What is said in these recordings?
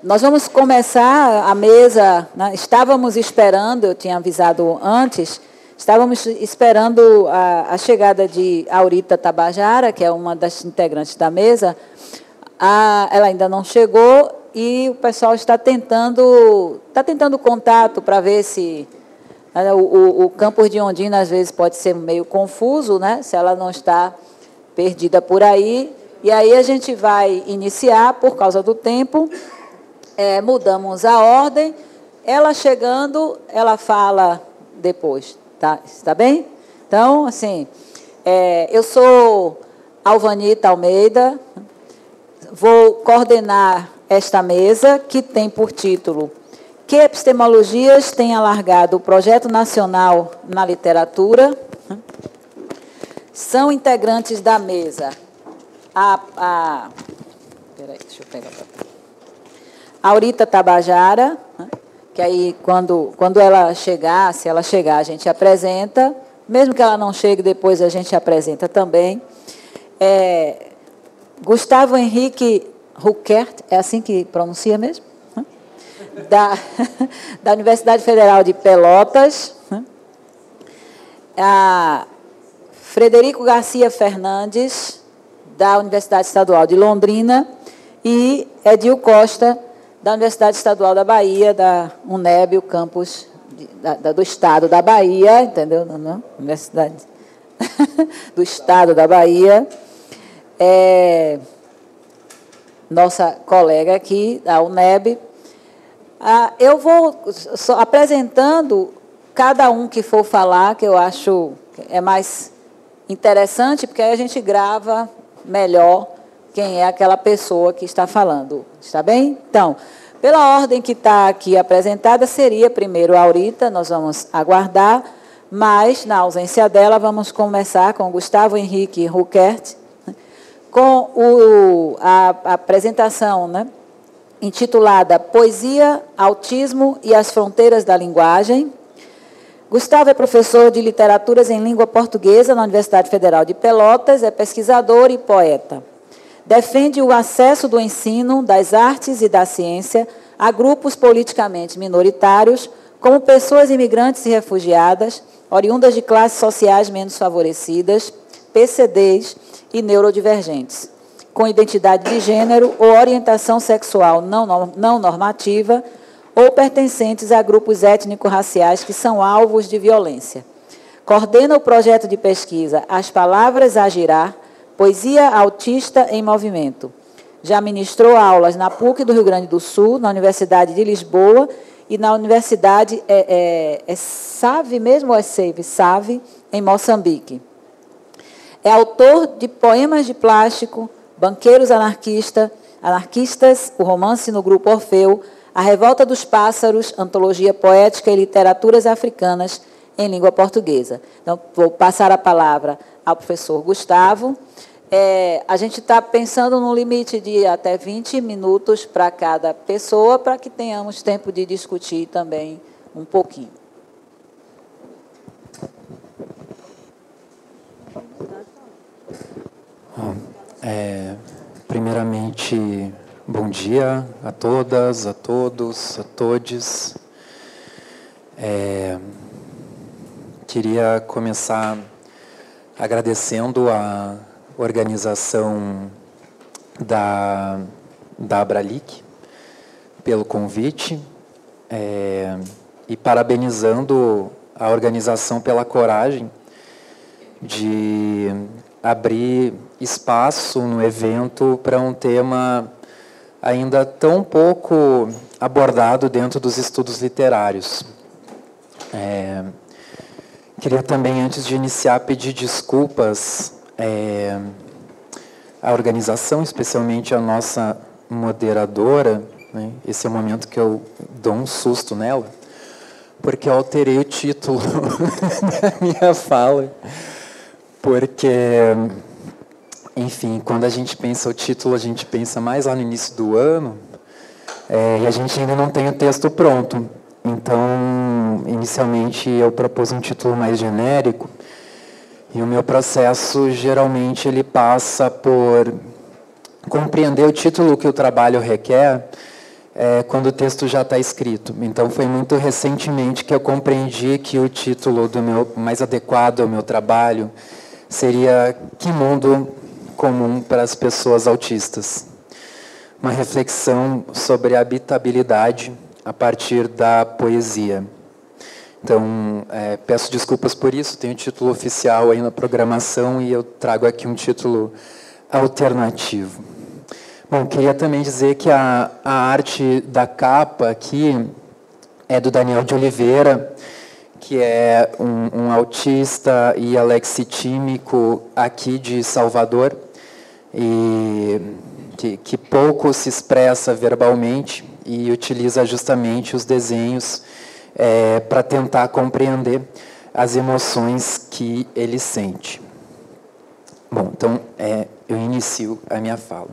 Nós vamos começar a mesa, né? Estávamos esperando, eu tinha avisado antes, estávamos esperando a chegada de Aurita Tabajara, que é uma das integrantes da mesa. Ela ainda não chegou e o pessoal está tentando contato para ver se... O campus de Ondina, às vezes, pode ser meio confuso, né? Se ela não está perdida por aí. E aí a gente vai iniciar, por causa do tempo, mudamos a ordem. Ela chegando, ela fala depois, tá? Está bem? Então, assim, eu sou Alvanita Almeida, vou coordenar esta mesa, que tem por título Que Epistemologias têm alargado o Projeto Nacional na Literatura. São integrantes da mesa peraí, deixa eu pegar a Aurita Tabajara, que aí, quando ela chegar, se ela chegar, a gente apresenta. Mesmo que ela não chegue, depois a gente apresenta também. Gustavo Henrique Ruckert, é assim que pronuncia mesmo? Da Universidade Federal de Pelotas. Frederico Garcia Fernandes, da Universidade Estadual de Londrina, e Edil Costa, da Universidade Estadual da Bahia, da UNEB, o campus do Estado da Bahia, entendeu? Não? Universidade do Estado da Bahia. Nossa colega aqui, da UNEB. Eu vou apresentando cada um que for falar, que eu acho que é mais interessante, porque aí a gente grava melhor quem é aquela pessoa que está falando. Está bem? Então, pela ordem que está aqui apresentada, seria primeiro a Aurita, nós vamos aguardar, mas, na ausência dela, vamos começar com Gustavo Henrique Ruckert, com a apresentação, né, intitulada Poesia, Autismo e as Fronteiras da Linguagem. Gustavo é professor de literaturas em língua portuguesa na Universidade Federal de Pelotas, é pesquisador e poeta. Defende o acesso do ensino, das artes e da ciência a grupos politicamente minoritários, como pessoas imigrantes e refugiadas, oriundas de classes sociais menos favorecidas, PCDs e neurodivergentes, com identidade de gênero ou orientação sexual não normativa, ou pertencentes a grupos étnico-raciais que são alvos de violência. Coordena o projeto de pesquisa As Palavras a Girar, Poesia Autista em Movimento. Já ministrou aulas na PUC do Rio Grande do Sul, na Universidade de Lisboa e na Universidade SAVE mesmo ou é SAVE? SAVE, em Moçambique. É autor de poemas de plástico, Banqueiros Anarquistas, o romance no Grupo Orfeu, A Revolta dos Pássaros, Antologia Poética e Literaturas Africanas em Língua Portuguesa. Então, vou passar a palavra ao professor Gustavo. A gente está pensando num limite de até 20 minutos para cada pessoa, para que tenhamos tempo de discutir também um pouquinho. Primeiramente, bom dia a todas, a todos, a todes. Queria começar agradecendo a organização da Abralic pelo convite e parabenizando a organização pela coragem de abrir espaço no evento para um tema ainda tão pouco abordado dentro dos estudos literários. Queria também, antes de iniciar, pedir desculpas à organização, especialmente à nossa moderadora, né? Esse é o momento que eu dou um susto nela, porque eu alterei o título da minha fala. Porque, enfim, quando a gente pensa o título, a gente pensa mais lá no início do ano, e a gente ainda não tem o texto pronto. Então, inicialmente, eu propus um título mais genérico, e o meu processo, geralmente, ele passa por compreender o título que o trabalho requer, quando o texto já está escrito. Então, foi muito recentemente que eu compreendi que o título mais adequado ao meu trabalho seria Que Mundo Comum para as Pessoas Autistas? Uma reflexão sobre a habitabilidade a partir da poesia. Então, peço desculpas por isso, tem o título oficial aí na programação e eu trago aqui um título alternativo. Bom, queria também dizer que a arte da capa aqui é do Daniel de Oliveira, que é um autista e alexitímico aqui de Salvador, e que pouco se expressa verbalmente e utiliza justamente os desenhos para tentar compreender as emoções que ele sente. Bom, então eu inicio a minha fala.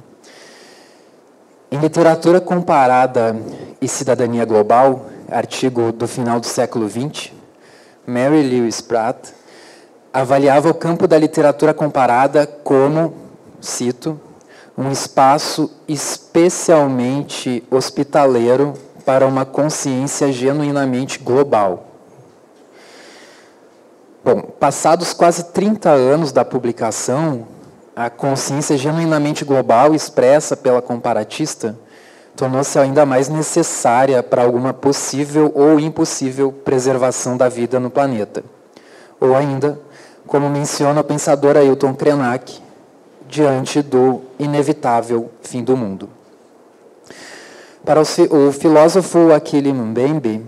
Em Literatura Comparada e Cidadania Global, artigo do final do século XX, Mary Lewis Pratt avaliava o campo da literatura comparada como, cito, um espaço especialmente hospitaleiro para uma consciência genuinamente global. Bom, passados quase 30 anos da publicação, a consciência genuinamente global expressa pela comparatista tornou-se ainda mais necessária para alguma possível ou impossível preservação da vida no planeta. Ou ainda, como menciona o pensador Ailton Krenak, diante do inevitável fim do mundo. Para o filósofo Achille Mbembe,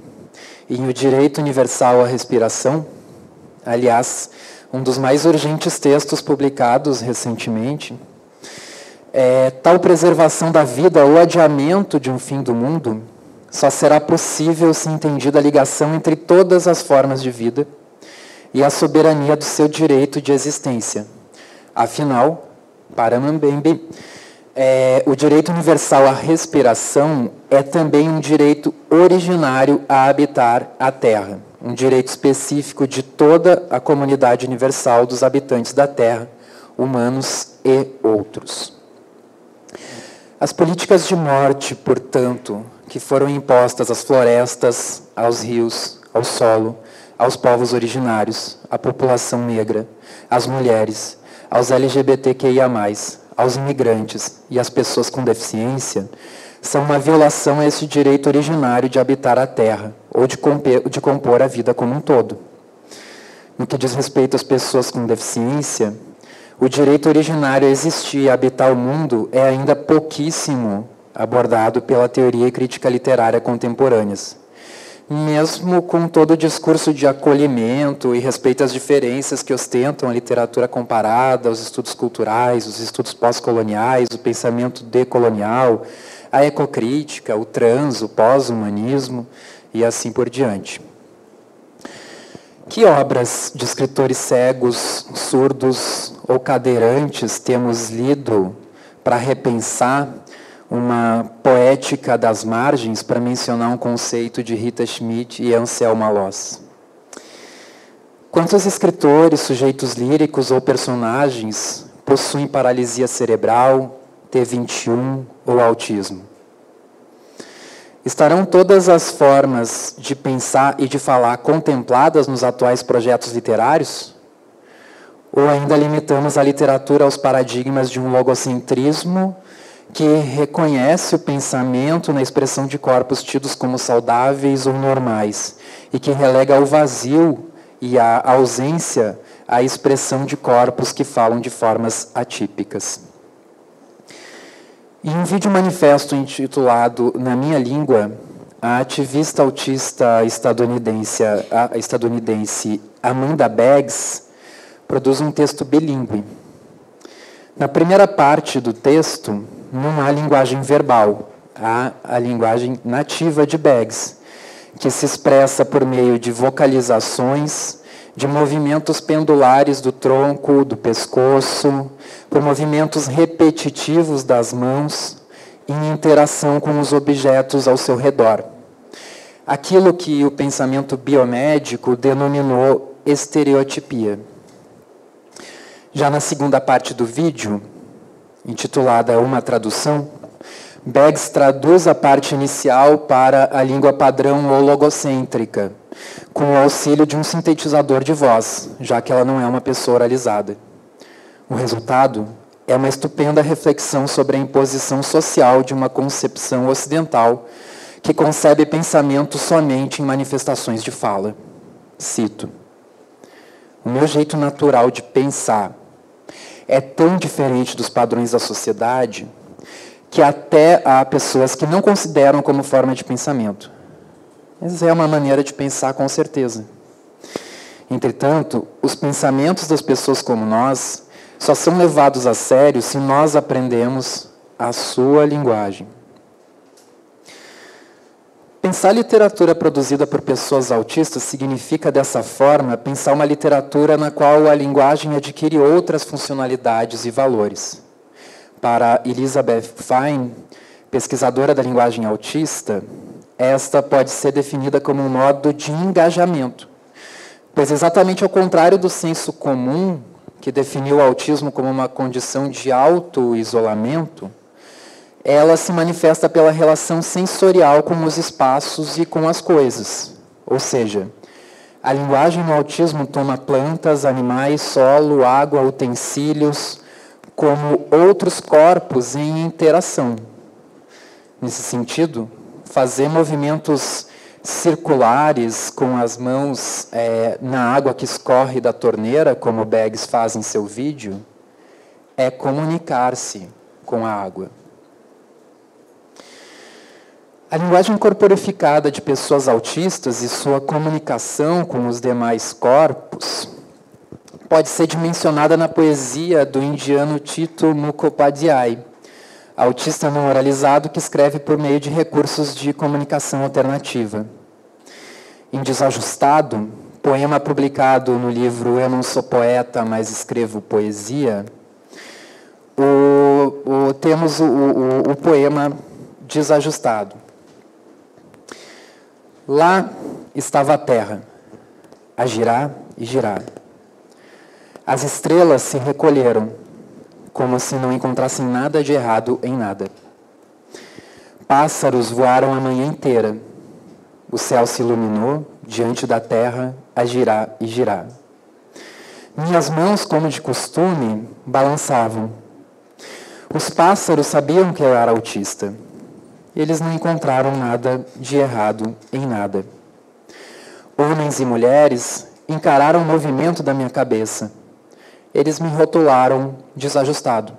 em O Direito Universal à Respiração, aliás, um dos mais urgentes textos publicados recentemente, tal preservação da vida ou adiamento de um fim do mundo só será possível se entendida a ligação entre todas as formas de vida e a soberania do seu direito de existência. Afinal, para Mbembe, o direito universal à respiração é também um direito originário a habitar a Terra, um direito específico de toda a comunidade universal dos habitantes da Terra, humanos e outros. As políticas de morte, portanto, que foram impostas às florestas, aos rios, ao solo, aos povos originários, à população negra, às mulheres, aos LGBTQIA+, aos imigrantes e às pessoas com deficiência, são uma violação a esse direito originário de habitar a Terra, ou de compor a vida como um todo. No que diz respeito às pessoas com deficiência, o direito originário a existir e habitar o mundo é ainda pouquíssimo abordado pela teoria e crítica literária contemporâneas. Mesmo com todo o discurso de acolhimento e respeito às diferenças que ostentam a literatura comparada, os estudos culturais, os estudos pós-coloniais, o pensamento decolonial, a ecocrítica, o trans, o pós-humanismo e assim por diante. Que obras de escritores cegos, surdos ou cadeirantes temos lido para repensar uma poética das margens, para mencionar um conceito de Rita Schmidt e Anselma Loss? Quantos escritores, sujeitos líricos ou personagens possuem paralisia cerebral, T21 ou autismo? Estarão todas as formas de pensar e de falar contempladas nos atuais projetos literários? Ou ainda limitamos a literatura aos paradigmas de um logocentrismo que reconhece o pensamento na expressão de corpos tidos como saudáveis ou normais e que relega ao vazio e à ausência a expressão de corpos que falam de formas atípicas? Em um vídeo manifesto intitulado Na Minha Língua, a ativista autista estadunidense Amanda Beggs produz um texto bilíngue. Na primeira parte do texto, não há linguagem verbal, há a linguagem nativa de Beggs, que se expressa por meio de vocalizações, de movimentos pendulares do tronco, do pescoço, por movimentos repetitivos das mãos, em interação com os objetos ao seu redor. Aquilo que o pensamento biomédico denominou estereotipia. Já na segunda parte do vídeo, intitulada Uma Tradução, Beggs traduz a parte inicial para a língua padrão ou logocêntrica, com o auxílio de um sintetizador de voz, já que ela não é uma pessoa oralizada. O resultado é uma estupenda reflexão sobre a imposição social de uma concepção ocidental que concebe pensamento somente em manifestações de fala. Cito: "O meu jeito natural de pensar é tão diferente dos padrões da sociedade que até há pessoas que não consideram como forma de pensamento. Mas é uma maneira de pensar com certeza. Entretanto, os pensamentos das pessoas como nós só são levados a sério se nós aprendemos a sua linguagem." Pensar literatura produzida por pessoas autistas significa, dessa forma, pensar uma literatura na qual a linguagem adquire outras funcionalidades e valores. Para Elizabeth Fine, pesquisadora da linguagem autista, esta pode ser definida como um modo de engajamento, pois exatamente ao contrário do senso comum, que definiu o autismo como uma condição de auto-isolamento, ela se manifesta pela relação sensorial com os espaços e com as coisas. Ou seja, a linguagem no autismo toma plantas, animais, solo, água, utensílios, como outros corpos em interação. Nesse sentido, fazer movimentos circulares com as mãos na água que escorre da torneira, como Beggs faz em seu vídeo, é comunicar-se com a água. A linguagem corporificada de pessoas autistas e sua comunicação com os demais corpos pode ser dimensionada na poesia do indiano Tito Mukhopadhyay, autista não oralizado que escreve por meio de recursos de comunicação alternativa. Em Desajustado, poema publicado no livro Eu Não Sou Poeta, Mas Escrevo Poesia, temos o poema Desajustado. Lá estava a terra, a girar e girar. As estrelas se recolheram, como se não encontrassem nada de errado em nada. Pássaros voaram a manhã inteira. O céu se iluminou diante da terra a girar e girar. Minhas mãos, como de costume, balançavam. Os pássaros sabiam que eu era autista. Eles não encontraram nada de errado em nada. Homens e mulheres encararam o movimento da minha cabeça. Eles me rotularam desajustado.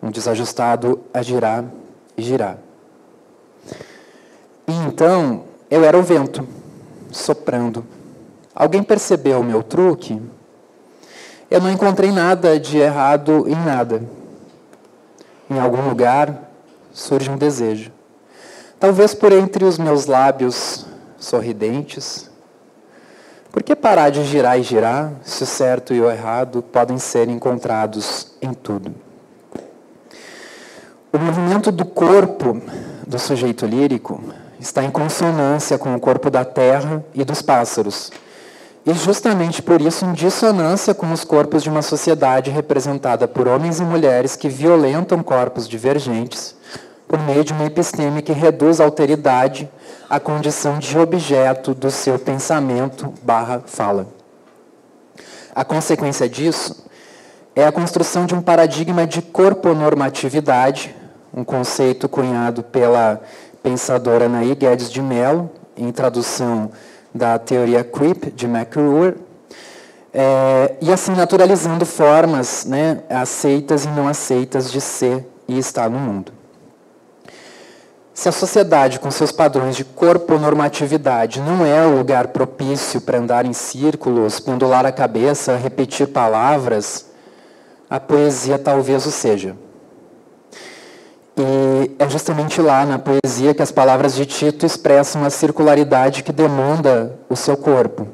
Um desajustado a girar e girar. E então, eu era o vento, soprando. Alguém percebeu o meu truque? Eu não encontrei nada de errado em nada. Em algum lugar surge um desejo. Talvez por entre os meus lábios sorridentes. Por que parar de girar e girar, se o certo e o errado podem ser encontrados em tudo? O movimento do corpo do sujeito lírico está em consonância com o corpo da terra e dos pássaros, e justamente por isso em dissonância com os corpos de uma sociedade representada por homens e mulheres que violentam corpos divergentes por meio de uma episteme que reduz a alteridade à condição de objeto do seu pensamento/fala. A consequência disso é a construção de um paradigma de corponormatividade, um conceito cunhado pela pensadora Anaí Guedes de Mello, em tradução da teoria Creep, de McClure, e assim naturalizando formas, aceitas e não aceitas de ser e estar no mundo. Se a sociedade, com seus padrões de corponormatividade, não é o lugar propício para andar em círculos, pendular a cabeça, repetir palavras, a poesia talvez o seja. E é justamente lá, na poesia, que as palavras de Tito expressam a circularidade que demanda o seu corpo.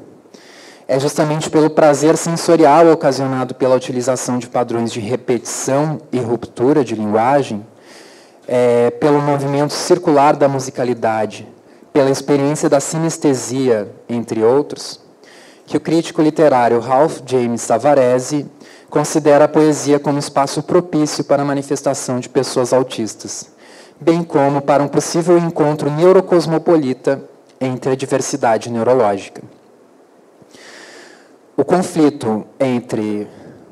É justamente pelo prazer sensorial ocasionado pela utilização de padrões de repetição e ruptura de linguagem, pelo movimento circular da musicalidade, pela experiência da sinestesia, entre outros, que o crítico literário Ralph James Savarese considera a poesia como espaço propício para a manifestação de pessoas autistas, bem como para um possível encontro neurocosmopolita entre a diversidade neurológica. O conflito entre,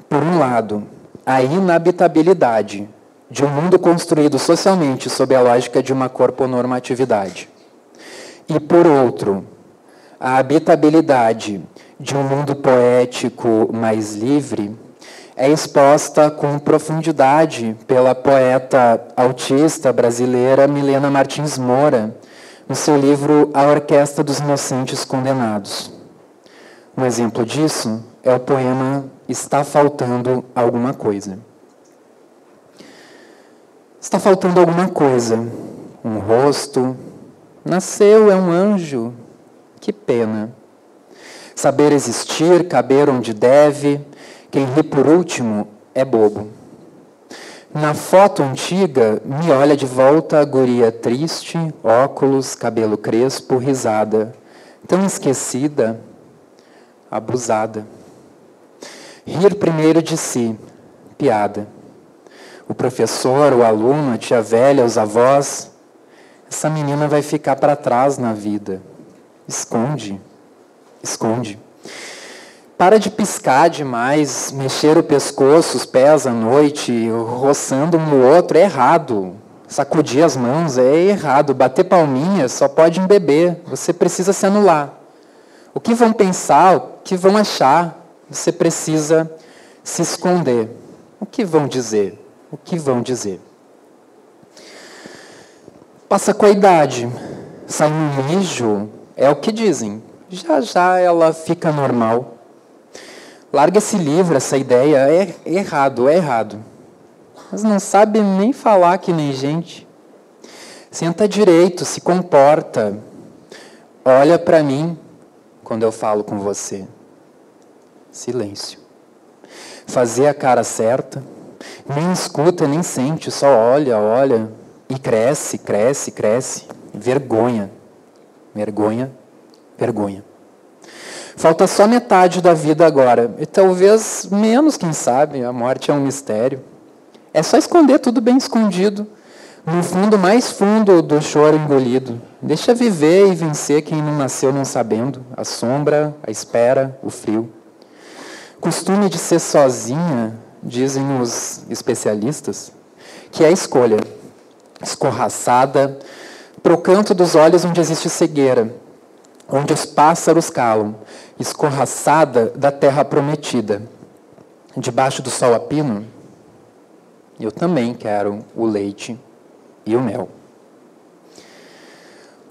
por um lado, a inabitabilidade de um mundo construído socialmente sob a lógica de uma corponormatividade e, por outro, a habitabilidade de um mundo poético mais livre é exposta com profundidade pela poeta autista brasileira Milena Martins Moura, no seu livro A Orquestra dos Inocentes Condenados. Um exemplo disso é o poema Está Faltando Alguma Coisa. Está faltando alguma coisa. Um rosto. Nasceu, é um anjo. Que pena. Saber existir, caber onde deve. Quem ri por último é bobo. Na foto antiga, me olha de volta a guria triste, óculos, cabelo crespo, risada. Tão esquecida, abusada. Rir primeiro de si, piada. O professor, o aluno, a tia velha, os avós. Essa menina vai ficar para trás na vida. Esconde, esconde. Para de piscar demais, mexer o pescoço, os pés à noite, roçando um no outro, é errado. Sacudir as mãos é errado. Bater palminhas só pode embeber. Você precisa se anular. O que vão pensar, o que vão achar, você precisa se esconder. O que vão dizer? O que vão dizer? Passa com a idade. Sai um mijo, é o que dizem. Já já ela fica normal. Larga esse livro, essa ideia, é errado, é errado. Mas não sabe nem falar que nem gente. Senta direito, se comporta. Olha para mim quando eu falo com você. Silêncio. Fazer a cara certa. Nem escuta, nem sente, só olha, olha. E cresce, cresce, cresce. Vergonha. Vergonha, vergonha. Falta só metade da vida agora. E talvez menos, quem sabe. A morte é um mistério. É só esconder tudo bem escondido. No fundo mais fundo do choro engolido. Deixa viver e vencer quem não nasceu não sabendo. A sombra, a espera, o frio. Costume de ser sozinha, dizem os especialistas, que é a escolha. Escorraçada, pro canto dos olhos onde existe cegueira. Onde os pássaros calam, escorraçada da terra prometida. Debaixo do sol a pino, eu também quero o leite e o mel.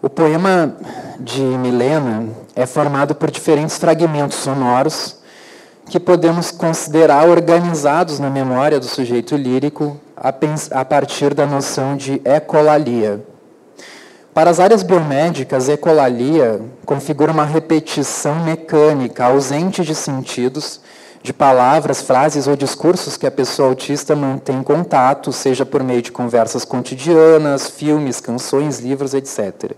O poema de Milena é formado por diferentes fragmentos sonoros que podemos considerar organizados na memória do sujeito lírico a partir da noção de ecolalia. Para as áreas biomédicas, ecolalia configura uma repetição mecânica, ausente de sentidos, de palavras, frases ou discursos que a pessoa autista mantém contato, seja por meio de conversas cotidianas, filmes, canções, livros, etc.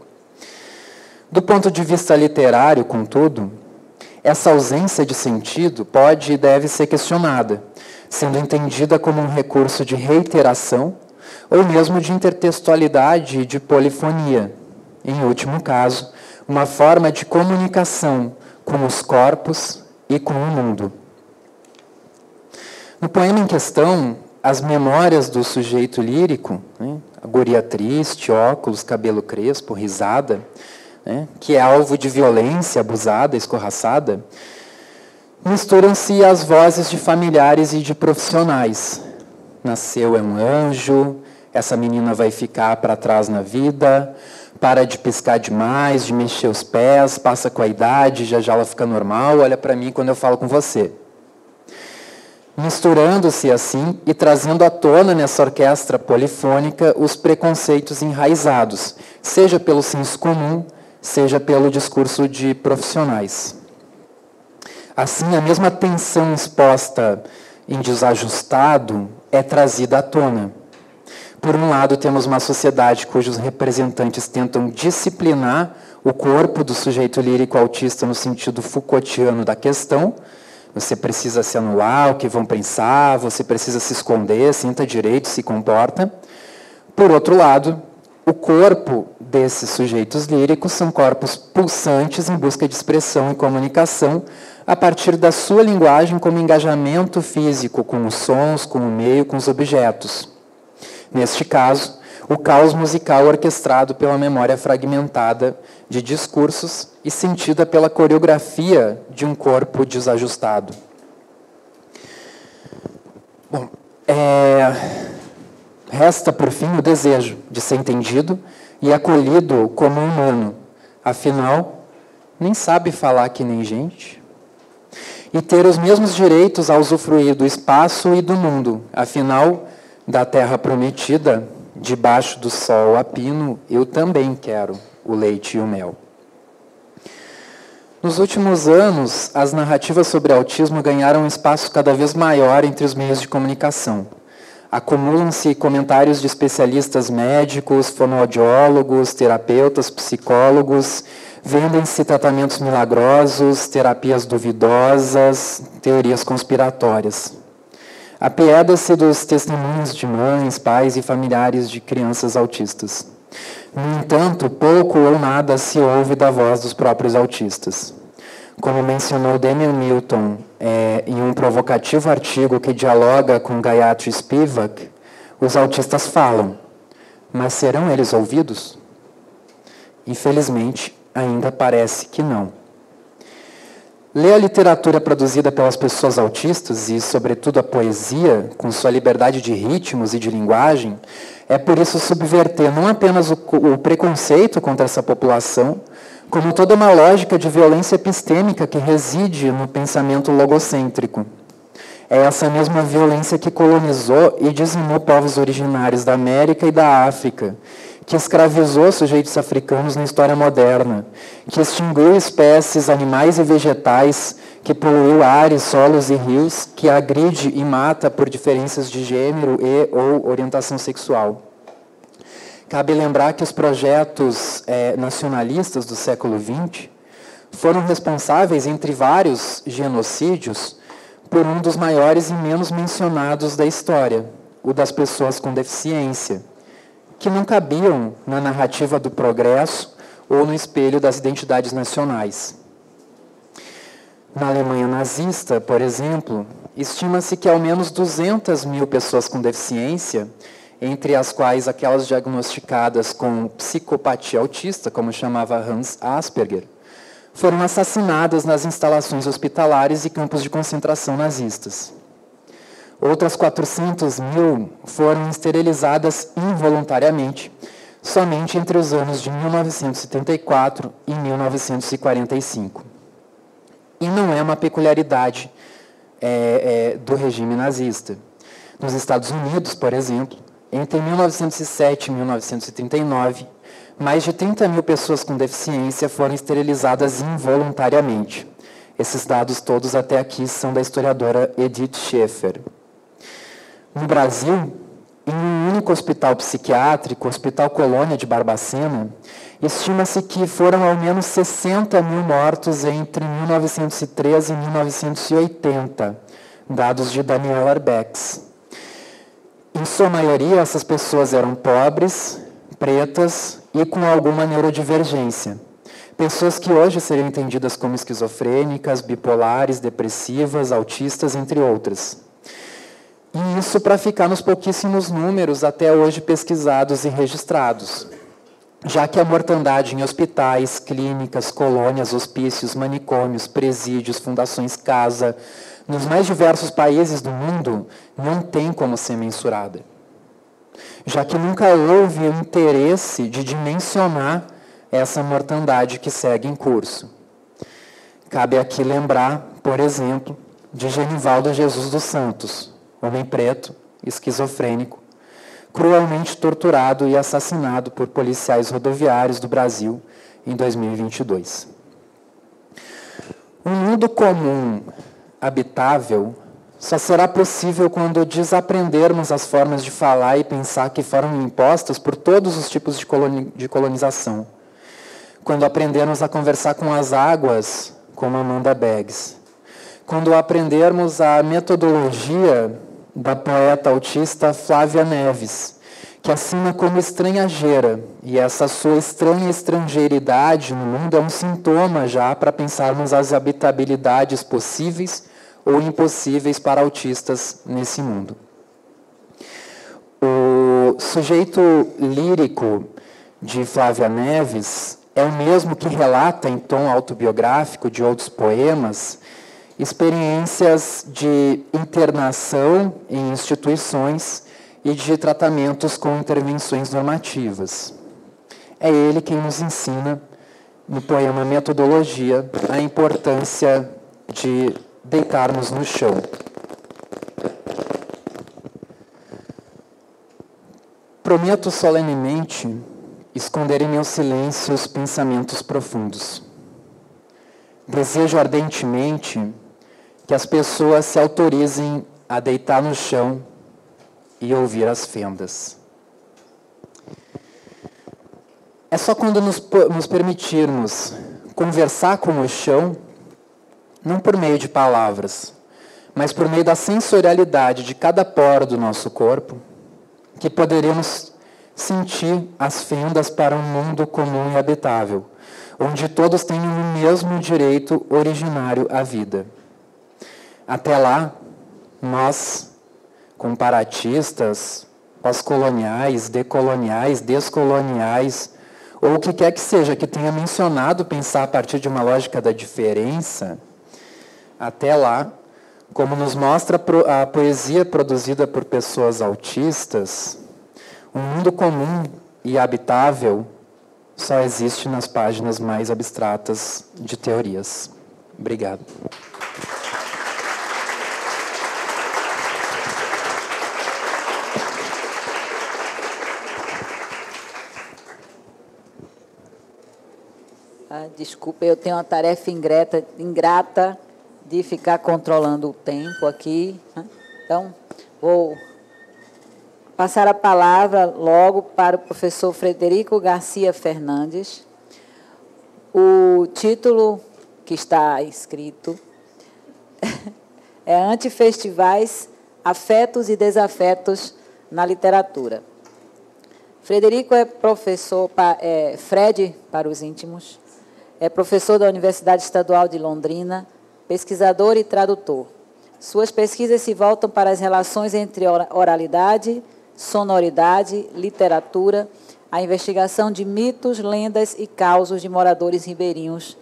Do ponto de vista literário, contudo, essa ausência de sentido pode e deve ser questionada, sendo entendida como um recurso de reiteração ou mesmo de intertextualidade e de polifonia. Em último caso, uma forma de comunicação com os corpos e com o mundo. No poema em questão, as memórias do sujeito lírico, a guria triste, óculos, cabelo crespo, risada, que é alvo de violência, abusada, escorraçada, misturam-se às vozes de familiares e de profissionais. Nasceu é um anjo, essa menina vai ficar para trás na vida, para de piscar demais, de mexer os pés, passa com a idade, já já ela fica normal, olha para mim quando eu falo com você. Misturando-se assim e trazendo à tona nessa orquestra polifônica os preconceitos enraizados, seja pelo senso comum, seja pelo discurso de profissionais. Assim, a mesma tensão exposta em desajustado é trazida à tona. Por um lado, temos uma sociedade cujos representantes tentam disciplinar o corpo do sujeito lírico autista no sentido Foucaultiano da questão. Você precisa se anular, o que vão pensar, você precisa se esconder, senta direito, se comporta. Por outro lado, O corpo desses sujeitos líricos são corpos pulsantes em busca de expressão e comunicação a partir da sua linguagem como engajamento físico com os sons, com o meio, com os objetos. Neste caso, o caos musical orquestrado pela memória fragmentada de discursos e sentida pela coreografia de um corpo desajustado. Bom, resta, por fim, o desejo de ser entendido e acolhido como humano. Afinal, nem sabe falar que nem gente. E ter os mesmos direitos a usufruir do espaço e do mundo. Afinal, da terra prometida, debaixo do sol a pino, eu também quero o leite e o mel. Nos últimos anos, as narrativas sobre autismo ganharam um espaço cada vez maior entre os meios de comunicação. Acumulam-se comentários de especialistas médicos, fonoaudiólogos, terapeutas, psicólogos, vendem-se tratamentos milagrosos, terapias duvidosas, teorias conspiratórias. Apieda-se dos testemunhos de mães, pais e familiares de crianças autistas. No entanto, pouco ou nada se ouve da voz dos próprios autistas. Como mencionou Daniel Milton em um provocativo artigo que dialoga com Gayatri Spivak, os autistas falam, mas serão eles ouvidos? Infelizmente, ainda parece que não. Ler a literatura produzida pelas pessoas autistas e, sobretudo, a poesia, com sua liberdade de ritmos e de linguagem, é por isso subverter não apenas o preconceito contra essa população, como toda uma lógica de violência epistêmica que reside no pensamento logocêntrico. É essa mesma violência que colonizou e dizimou povos originários da América e da África, que escravizou sujeitos africanos na história moderna, que extinguiu espécies animais e vegetais, que poluiu ares, solos e rios, que agride e mata por diferenças de gênero e ou orientação sexual. Cabe lembrar que os projetos nacionalistas do século XX foram responsáveis, entre vários genocídios, por um dos maiores e menos mencionados da história, o das pessoas com deficiência, que não cabiam na narrativa do progresso ou no espelho das identidades nacionais. Na Alemanha nazista, por exemplo, estima-se que ao menos 200 mil pessoas com deficiência, entre as quais aquelas diagnosticadas com psicopatia autista, como chamava Hans Asperger, foram assassinadas nas instalações hospitalares e campos de concentração nazistas. Outras 400 mil foram esterilizadas involuntariamente, somente entre os anos de 1974 e 1945. E não é uma peculiaridade do regime nazista. Nos Estados Unidos, por exemplo, entre 1907 e 1939, mais de 30 mil pessoas com deficiência foram esterilizadas involuntariamente. Esses dados todos até aqui são da historiadora Edith Schaeffer. No Brasil, em um único hospital psiquiátrico, o Hospital Colônia de Barbacena, estima-se que foram ao menos 60 mil mortos entre 1913 e 1980, dados de Daniela Arbex. Em sua maioria, essas pessoas eram pobres, pretas e com alguma neurodivergência. Pessoas que hoje seriam entendidas como esquizofrênicas, bipolares, depressivas, autistas, entre outras. E isso para ficar nos pouquíssimos números até hoje pesquisados e registrados, já que a mortandade em hospitais, clínicas, colônias, hospícios, manicômios, presídios, fundações casa, nos mais diversos países do mundo, não tem como ser mensurada. Já que nunca houve o interesse de dimensionar essa mortandade que segue em curso. Cabe aqui lembrar, por exemplo, de Genivaldo Jesus dos Santos, homem preto, esquizofrênico, cruelmente torturado e assassinado por policiais rodoviários do Brasil em 2022. Um mundo comum, habitável, só será possível quando desaprendermos as formas de falar e pensar que foram impostas por todos os tipos de colonização. Quando aprendermos a conversar com as águas, como Amanda Beggs. Quando aprendermos a metodologia da poeta autista Flávia Neves, que assina como estrangeira, e essa sua estranha estrangeiridade no mundo é um sintoma já para pensarmos as habitabilidades possíveis ou impossíveis para autistas nesse mundo. O sujeito lírico de Flávia Neves é o mesmo que relata em tom autobiográfico de outros poemas experiências de internação em instituições e de tratamentos com intervenções normativas. É ele quem nos ensina, no poema Metodologia, a importância de deitarmos no chão. Prometo solenemente esconder em meu silêncio os pensamentos profundos. Desejo ardentemente que as pessoas se autorizem a deitar no chão e ouvir as fendas. É só quando nos permitirmos conversar com o chão, não por meio de palavras, mas por meio da sensorialidade de cada poro do nosso corpo, que poderemos sentir as fendas para um mundo comum e habitável, onde todos tenham o mesmo direito originário à vida. Até lá, nós, comparatistas, pós-coloniais, decoloniais, descoloniais, ou o que quer que seja que tenha mencionado pensar a partir de uma lógica da diferença, até lá, como nos mostra a poesia produzida por pessoas autistas, um mundo comum e habitável só existe nas páginas mais abstratas de teorias. Obrigado. Desculpa, eu tenho uma tarefa ingrata de ficar controlando o tempo aqui. Então, vou passar a palavra logo para o professor Frederico Garcia Fernandes. O título que está escrito é Antifestivais, Afetos e Desafetos na Literatura. Frederico é professor, Fred para os íntimos, é professor da Universidade Estadual de Londrina, pesquisador e tradutor. Suas pesquisas se voltam para as relações entre oralidade, sonoridade, literatura, a investigação de mitos, lendas e causos de moradores ribeirinhos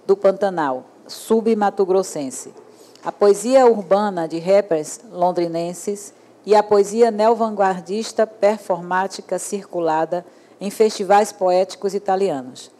do Pantanal, sub-mato-grossense, a poesia urbana de rappers londrinenses e a poesia neovanguardista performática circulada em festivais poéticos italianos.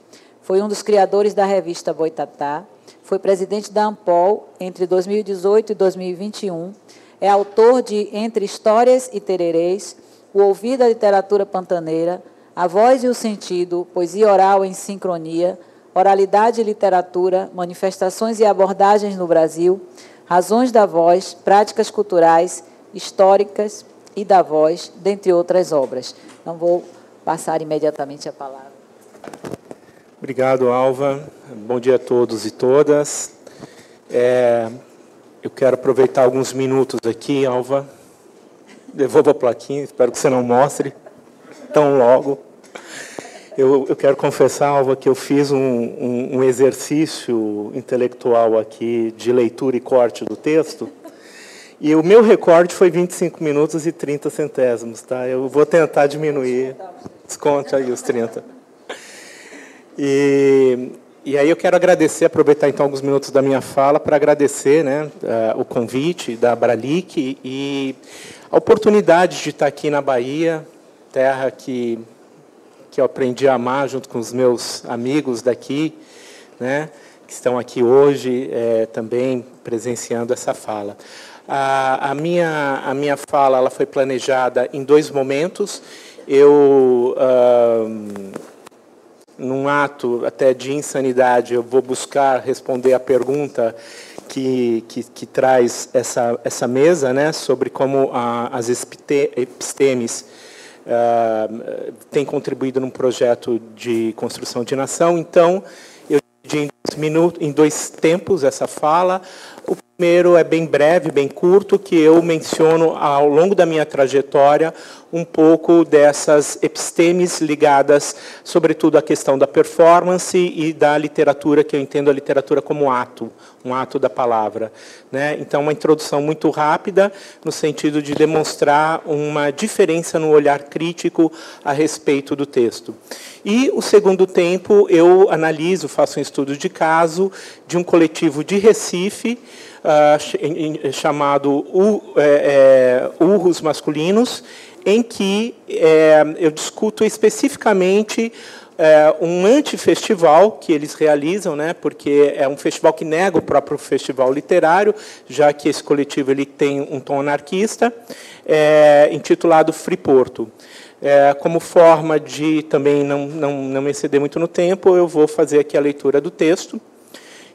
Foi um dos criadores da revista Boitatá, foi presidente da Ampol entre 2018 e 2021, é autor de Entre Histórias e Tererês, O Ouvir da Literatura Pantaneira, A Voz e o Sentido, Poesia Oral em Sincronia, Oralidade e Literatura, Manifestações e Abordagens no Brasil, Razões da Voz, Práticas Culturais, Históricas e da Voz, dentre outras obras. Então, vou passar imediatamente a palavra. Obrigado, Alva. Bom dia a todos e todas. Eu quero aproveitar alguns minutos aqui, Alva. Devolvo a plaquinha, espero que você não mostre tão logo. Eu quero confessar, Alva, que eu fiz um exercício intelectual aqui de leitura e corte do texto, e o meu recorte foi 25 minutos e 30 centésimos, tá? Eu vou tentar diminuir, desconte aí os 30. E aí eu quero aproveitar então alguns minutos da minha fala para agradecer, né, o convite da Abralic e a oportunidade de estar aqui na Bahia, terra que eu aprendi a amar junto com os meus amigos daqui, né, que estão aqui hoje também presenciando essa fala. A minha fala ela foi planejada em 2 momentos. Eu, num ato até de insanidade, eu vou buscar responder a pergunta que traz essa mesa, né, sobre como as epistemes têm contribuído num projeto de construção de nação. Então, eu dividi em 2 tempos essa fala. O Primeiro é bem breve, bem curto, que eu menciono ao longo da minha trajetória um pouco dessas epistemes ligadas, sobretudo, à questão da performance e da literatura, que eu entendo a literatura como ato, um ato da palavra, né? Então, uma introdução muito rápida, no sentido de demonstrar uma diferença no olhar crítico a respeito do texto. E o segundo tempo, eu analiso, faço um estudo de caso de um coletivo de Recife, chamado Urros Masculinos, em que eu discuto especificamente um antifestival que eles realizam, né, porque é um festival que nega o próprio festival literário, já que esse coletivo ele tem um tom anarquista, intitulado Free Porto. Como forma de também não me exceder muito no tempo, eu vou fazer aqui a leitura do texto.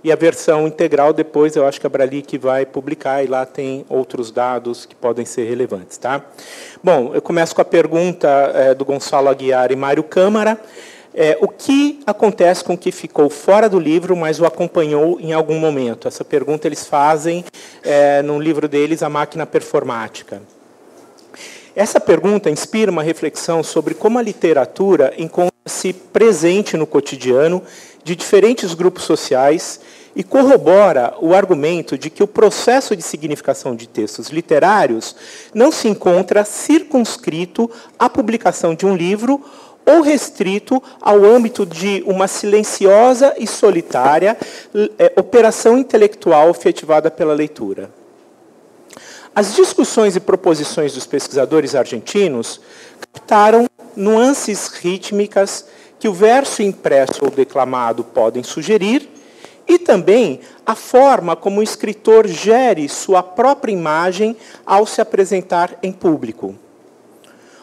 E a versão integral, depois, eu acho que a Bralic vai publicar, e lá tem outros dados que podem ser relevantes. Tá? Bom, eu começo com a pergunta do Gonçalo Aguiar e Mário Câmara. O que acontece com o que ficou fora do livro, mas o acompanhou em algum momento? Essa pergunta eles fazem no livro deles, A Máquina Performática. Essa pergunta inspira uma reflexão sobre como a literatura encontra-se presente no cotidiano de diferentes grupos sociais e corrobora o argumento de que o processo de significação de textos literários não se encontra circunscrito à publicação de um livro ou restrito ao âmbito de uma silenciosa e solitária operação intelectual efetivada pela leitura. As discussões e proposições dos pesquisadores argentinos captaram nuances rítmicas que o verso impresso ou declamado podem sugerir, e também a forma como o escritor gere sua própria imagem ao se apresentar em público.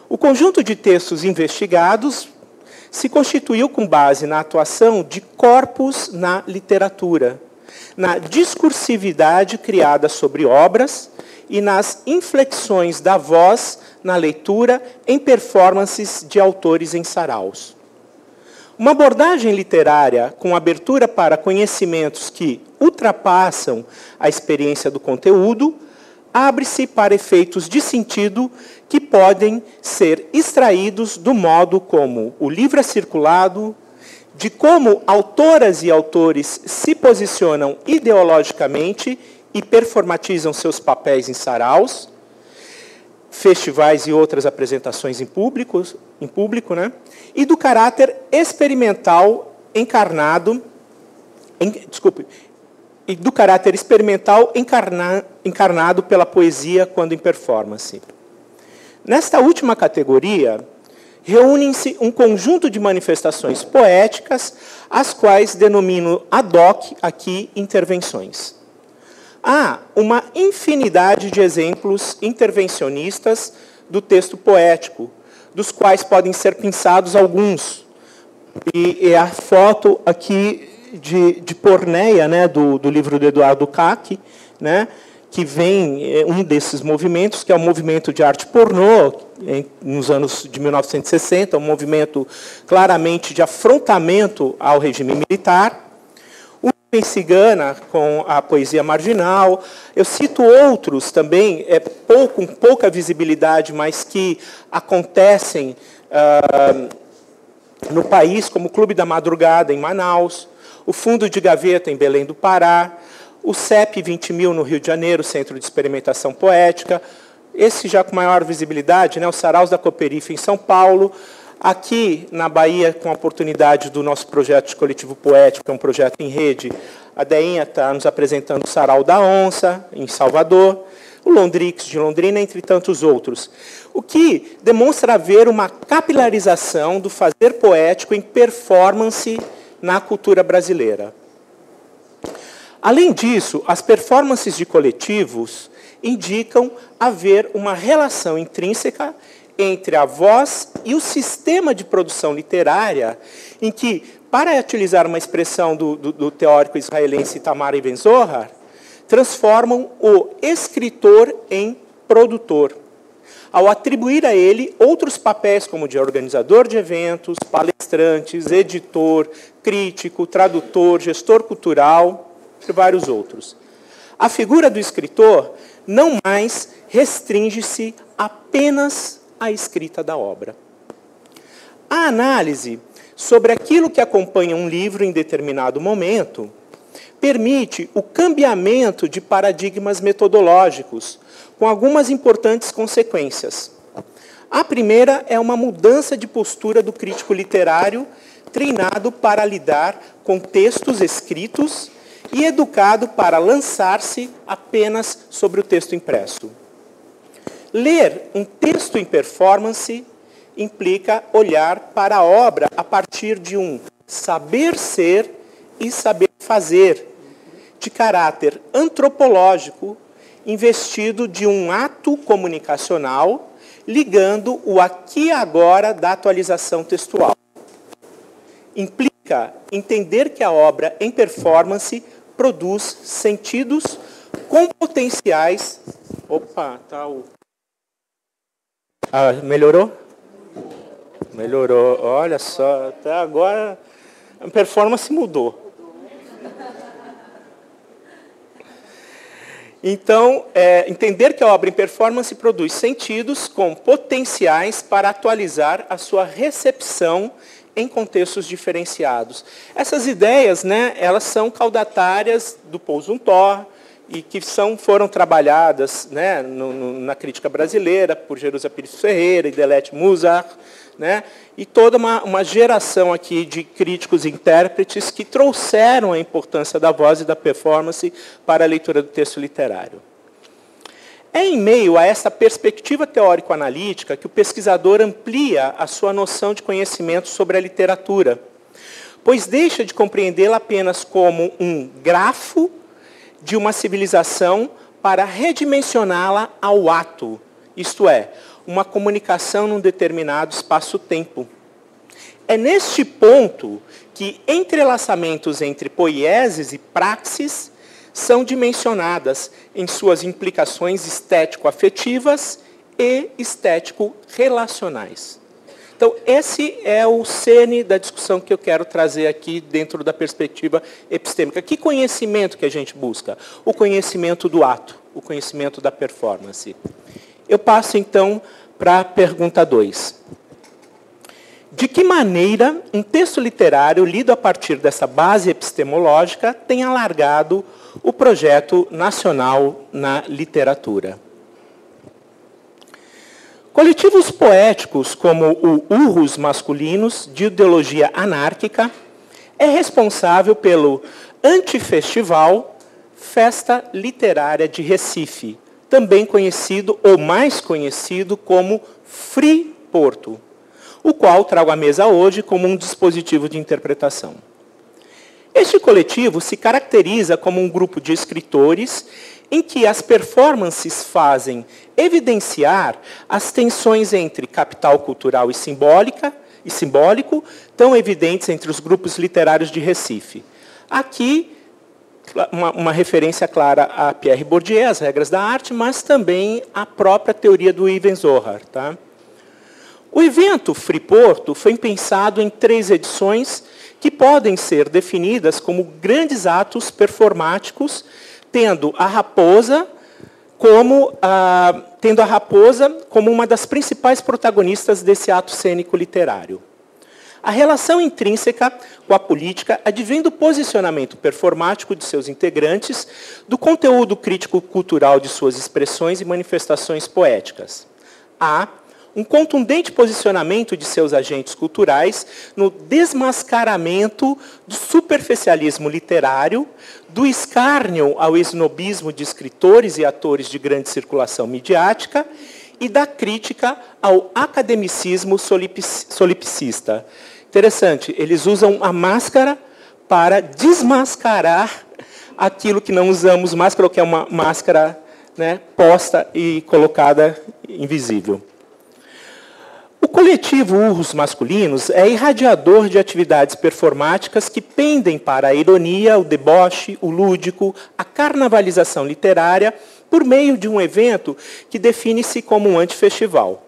O conjunto de textos investigados se constituiu com base na atuação de corpos na literatura, na discursividade criada sobre obras e nas inflexões da voz na leitura em performances de autores em saraus. Uma abordagem literária com abertura para conhecimentos que ultrapassam a experiência do conteúdo abre-se para efeitos de sentido que podem ser extraídos do modo como o livro é circulado, de como autoras e autores se posicionam ideologicamente e performatizam seus papéis em saraus, festivais e outras apresentações em público, né? E do caráter experimental encarnado pela poesia quando em performance. Nesta última categoria, reúnem-se um conjunto de manifestações poéticas, as quais denomino ad hoc aqui intervenções. Há uma infinidade de exemplos intervencionistas do texto poético, dos quais podem ser pensados alguns. E a foto aqui de Porneia, né, do livro do Eduardo Cacchi, né, que vem um desses movimentos, que é o movimento de arte pornô, nos anos de 1960, um movimento claramente de afrontamento ao regime militar. Em Cigana, com a poesia marginal. Eu cito outros também, com pouca visibilidade, mas que acontecem no país, como o Clube da Madrugada, em Manaus, o Fundo de Gaveta, em Belém do Pará, o CEP 20.000, no Rio de Janeiro, Centro de Experimentação Poética, esse já com maior visibilidade, né, o Saraus da Cooperife, em São Paulo. Aqui, na Bahia, com a oportunidade do nosso projeto de coletivo poético, que é um projeto em rede, a Deinha está nos apresentando o Sarau da Onça, em Salvador, o Londrix, de Londrina, entre tantos outros. O que demonstra haver uma capilarização do fazer poético em performance na cultura brasileira. Além disso, as performances de coletivos indicam haver uma relação intrínseca entre a voz e o sistema de produção literária, em que, para utilizar uma expressão do teórico israelense Itamar Eben-Zohar, transformam o escritor em produtor, ao atribuir a ele outros papéis, como de organizador de eventos, palestrantes, editor, crítico, tradutor, gestor cultural, e vários outros. a figura do escritor não mais restringe-se apenas à escrita da obra. A análise sobre aquilo que acompanha um livro em determinado momento permite o cambiamento de paradigmas metodológicos, com algumas importantes consequências. A primeira é uma mudança de postura do crítico literário, treinado para lidar com textos escritos e educado para lançar-se apenas sobre o texto impresso. Ler um texto em performance implica olhar para a obra a partir de um saber ser e saber fazer, de caráter antropológico, investido de um ato comunicacional, ligando o aqui e agora da atualização textual. Implica entender que a obra em performance produz sentidos com potenciais... Opa, tá o... melhorou? Melhorou. Olha só, até agora a performance mudou. Então, entender que a obra em performance produz sentidos com potenciais para atualizar a sua recepção em contextos diferenciados. Essas ideias, né, elas são caudatárias do Paul Zumthor e que foram trabalhadas, né, na crítica brasileira por Jerusa Pires Ferreira e Delete Musar, né, e toda uma geração aqui de críticos e intérpretes que trouxeram a importância da voz e da performance para a leitura do texto literário. É em meio a essa perspectiva teórico-analítica que o pesquisador amplia a sua noção de conhecimento sobre a literatura, pois deixa de compreendê-la apenas como um grafo de uma civilização para redimensioná-la ao ato, isto é, uma comunicação num determinado espaço-tempo. É neste ponto que entrelaçamentos entre poieses e praxis são dimensionadas em suas implicações estético-afetivas e estético-relacionais. Então, esse é o cerne da discussão que eu quero trazer aqui dentro da perspectiva epistêmica. Que conhecimento que a gente busca? O conhecimento do ato, o conhecimento da performance. Eu passo, então, para a pergunta 2. De que maneira um texto literário lido a partir dessa base epistemológica tem alargado o projeto nacional na literatura? Coletivos poéticos como o Urros Masculinos, de ideologia anárquica, é responsável pelo Antifestival Festa Literária de Recife, também conhecido ou mais conhecido como Free Porto, o qual trago à mesa hoje como um dispositivo de interpretação. Este coletivo se caracteriza como um grupo de escritores em que as performances fazem evidenciar as tensões entre capital cultural e simbólico, tão evidentes entre os grupos literários de Recife. Aqui, uma referência clara a Pierre Bourdieu, as regras da arte, mas também a própria teoria do Ibn Zohar. Tá? O evento Free Porto foi pensado em 3 edições que podem ser definidas como grandes atos performáticos, tendo a raposa como uma das principais protagonistas desse ato cênico literário. A relação intrínseca com a política advém do posicionamento performático de seus integrantes, do conteúdo crítico-cultural de suas expressões e manifestações poéticas. Há um contundente posicionamento de seus agentes culturais no desmascaramento do superficialismo literário, do escárnio ao esnobismo de escritores e atores de grande circulação midiática e da crítica ao academicismo solipsista. Interessante, eles usam a máscara para desmascarar aquilo que não usamos máscara, ou que é uma máscara, né, posta e colocada invisível. O coletivo Urros Masculinos é irradiador de atividades performáticas que pendem para a ironia, o deboche, o lúdico, a carnavalização literária, por meio de um evento que define-se como um antifestival.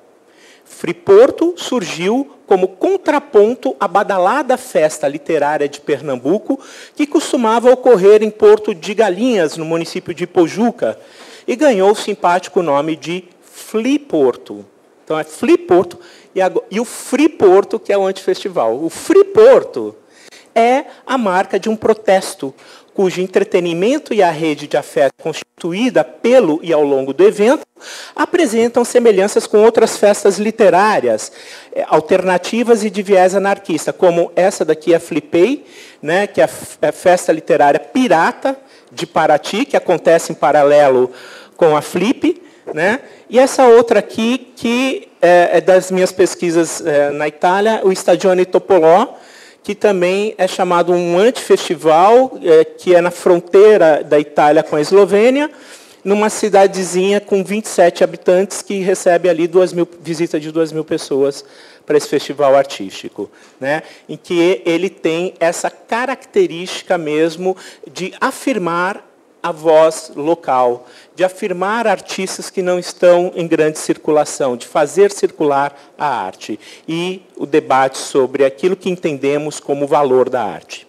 Friporto surgiu como contraponto à badalada festa literária de Pernambuco, que costumava ocorrer em Porto de Galinhas, no município de Pojuca, e ganhou o simpático nome de Fliporto. Então é Fliporto e o Friporto, que é o antifestival. O Friporto é a marca de um protesto, cujo entretenimento e a rede de afeto constituída pelo e ao longo do evento apresentam semelhanças com outras festas literárias alternativas e de viés anarquista, como essa daqui, a Flipei, né, que é a festa literária pirata de Paraty, que acontece em paralelo com a Flip, né, e essa outra aqui, que é das minhas pesquisas na Itália, o Stagione Topolò, que também é chamado um antifestival, que é na fronteira da Itália com a Eslovênia, numa cidadezinha com 27 habitantes, que recebe ali visitas de 2.000 pessoas para esse festival artístico, né? Em que ele tem essa característica mesmo de afirmar a voz local, de afirmar artistas que não estão em grande circulação, de fazer circular a arte e o debate sobre aquilo que entendemos como valor da arte.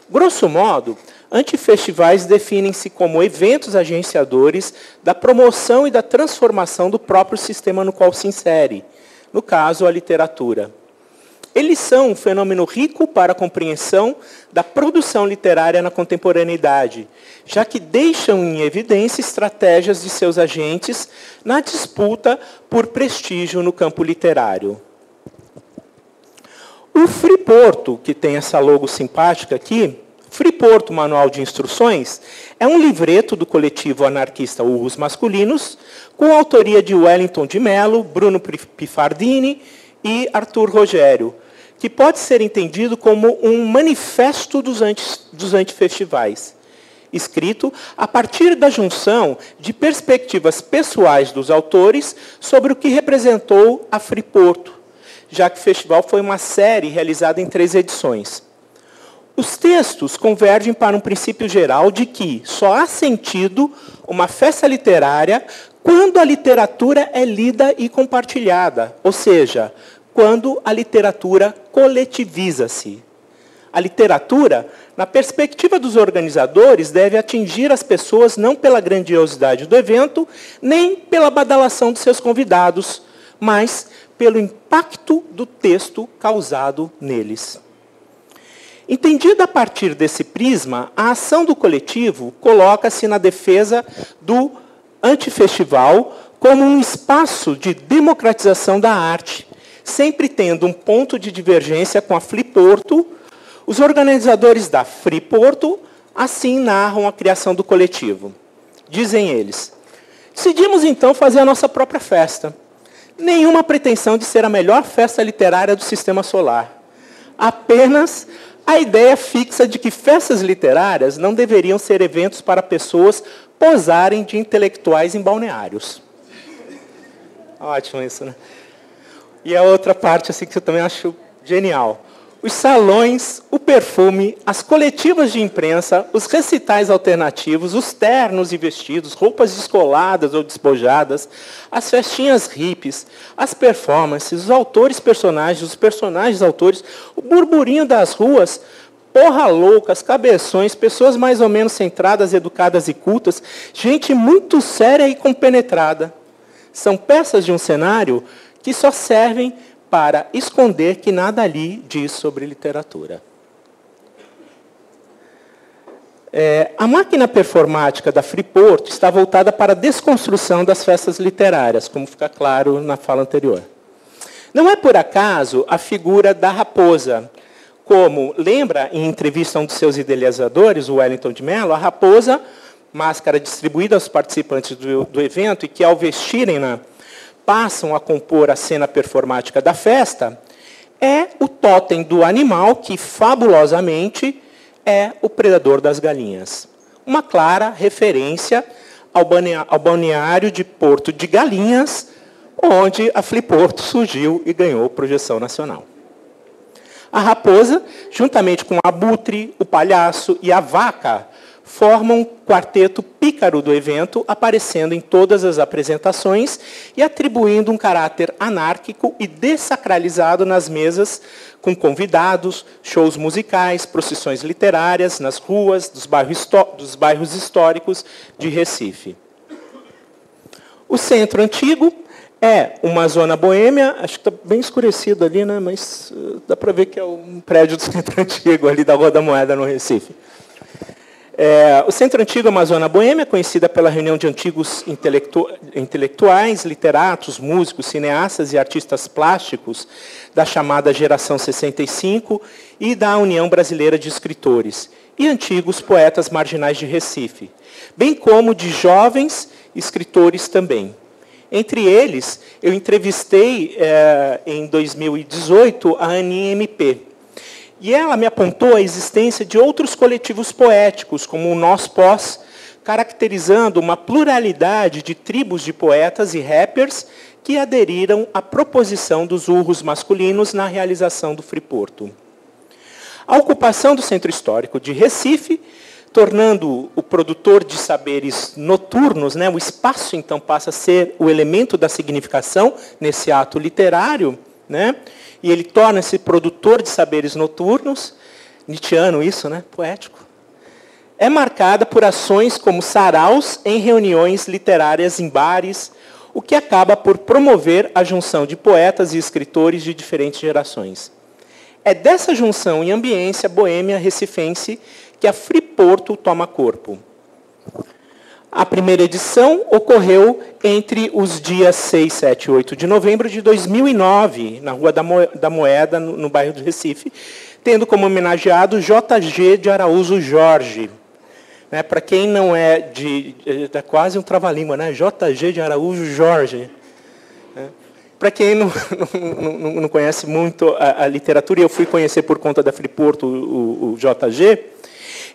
Grosso modo, antifestivais definem-se como eventos agenciadores da promoção e da transformação do próprio sistema no qual se insere, no caso, a literatura. Eles são um fenômeno rico para a compreensão da produção literária na contemporaneidade, já que deixam em evidência estratégias de seus agentes na disputa por prestígio no campo literário. O Friporto, que tem essa logo simpática aqui, Friporto Manual de Instruções, é um livreto do coletivo anarquista Urros Masculinos, com a autoria de Wellington de Mello, Bruno Pifardini e Arthur Rogério, que pode ser entendido como um manifesto dos antifestivais, escrito a partir da junção de perspectivas pessoais dos autores sobre o que representou a Friporto, já que o festival foi uma série realizada em 3 edições. Os textos convergem para um princípio geral de que só há sentido uma festa literária quando a literatura é lida e compartilhada, ou seja, quando a literatura coletiviza-se. A literatura, na perspectiva dos organizadores, deve atingir as pessoas não pela grandiosidade do evento, nem pela badalação de seus convidados, mas pelo impacto do texto causado neles. Entendida a partir desse prisma, a ação do coletivo coloca-se na defesa do antifestival como um espaço de democratização da arte, sempre tendo um ponto de divergência com a Friporto. Os organizadores da Friporto assim narram a criação do coletivo. Dizem eles: decidimos então fazer a nossa própria festa. Nenhuma pretensão de ser a melhor festa literária do sistema solar. Apenas a ideia fixa de que festas literárias não deveriam ser eventos para pessoas posarem de intelectuais em balneários. Ótimo isso, né? E a outra parte assim, que eu também acho genial. Os salões, o perfume, as coletivas de imprensa, os recitais alternativos, os ternos e vestidos, roupas descoladas ou despojadas, as festinhas hippies, as performances, os autores personagens, os personagens autores, o burburinho das ruas, porra loucas, cabeções, pessoas mais ou menos centradas, educadas e cultas, gente muito séria e compenetrada. São peças de um cenário que só servem para esconder que nada ali diz sobre literatura. A máquina performática da Friporto está voltada para a desconstrução das festas literárias, como fica claro na fala anterior. Não é por acaso a figura da raposa. Como lembra em entrevista a um dos seus idealizadores, o Wellington de Mello, a raposa, máscara distribuída aos participantes do evento e que, ao vestirem-na, passam a compor a cena performática da festa, é o tótem do animal que, fabulosamente, é o predador das galinhas. Uma clara referência ao balneário de Porto de Galinhas, onde a Friporto surgiu e ganhou projeção nacional. A raposa, juntamente com o abutre, o palhaço e a vaca, formam um quarteto pícaro do evento, aparecendo em todas as apresentações e atribuindo um caráter anárquico e dessacralizado nas mesas, com convidados, shows musicais, procissões literárias nas ruas dos bairros históricos de Recife. O Centro Antigo é uma zona boêmia, acho que está bem escurecido ali, né? Mas dá para ver que é um prédio do Centro Antigo, ali da Rua da Moeda, no Recife. O Centro Antigo é uma zona boêmia, conhecida pela reunião de antigos intelectuais, literatos, músicos, cineastas e artistas plásticos da chamada Geração 65 e da União Brasileira de Escritores, e antigos poetas marginais de Recife, bem como de jovens escritores também. Entre eles, eu entrevistei, em 2018, a Aninha MP. E ela me apontou a existência de outros coletivos poéticos, como o Nós Pós, caracterizando uma pluralidade de tribos de poetas e rappers que aderiram à proposição dos urros masculinos na realização do Friporto. A ocupação do Centro Histórico de Recife, tornando o produtor de saberes noturnos, né, o espaço, então, passa a ser o elemento da significação nesse ato literário, né? E ele torna-se produtor de saberes noturnos, nietzschiano isso, né? Poético. É marcada por ações como saraus em reuniões literárias em bares, o que acaba por promover a junção de poetas e escritores de diferentes gerações. É dessa junção e ambiência boêmia recifense que a Friporto toma corpo. A primeira edição ocorreu entre os dias 6, 7 e 8 de novembro de 2009, na Rua da Moeda, no bairro do Recife, tendo como homenageado JG de Araújo Jorge. Para quem não é é quase um trava-língua, né? JG de Araújo Jorge. Para quem não conhece muito a literatura, e eu fui conhecer por conta da Friporto o JG,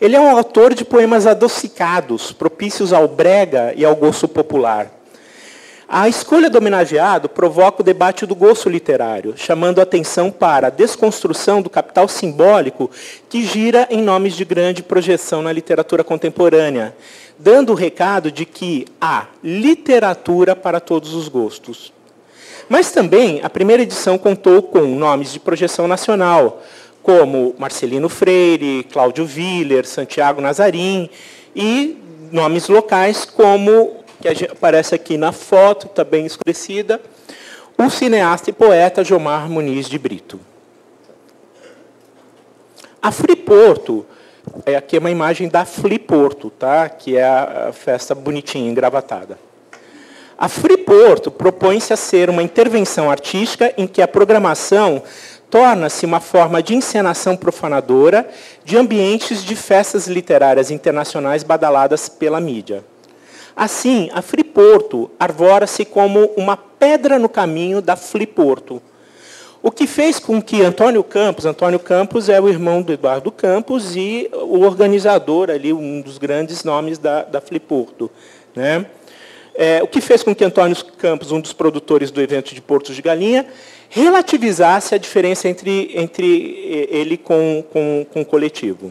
ele é um autor de poemas adocicados, propícios ao brega e ao gosto popular. A escolha do homenageado provoca o debate do gosto literário, chamando a atenção para a desconstrução do capital simbólico que gira em nomes de grande projeção na literatura contemporânea, dando o recado de que há literatura para todos os gostos. Mas também a primeira edição contou com nomes de projeção nacional, como Marcelino Freire, Cláudio Viller, Santiago Nazarim, e nomes locais como, que aparece aqui na foto, está bem escurecida, o cineasta e poeta Jomar Muniz de Brito. A Friporto, aqui é uma imagem da Friporto, tá? Que é a festa bonitinha, engravatada. A Friporto propõe-se a ser uma intervenção artística em que a programação torna-se uma forma de encenação profanadora de ambientes de festas literárias internacionais badaladas pela mídia. Assim, a Friporto arvora-se como uma pedra no caminho da Friporto, o que fez com que Antônio Campos é o irmão do Eduardo Campos e o organizador, ali, um dos grandes nomes da Friporto, né? O que fez com que Antônio Campos, um dos produtores do evento de Porto de Galinha, relativizasse a diferença entre ele com o coletivo.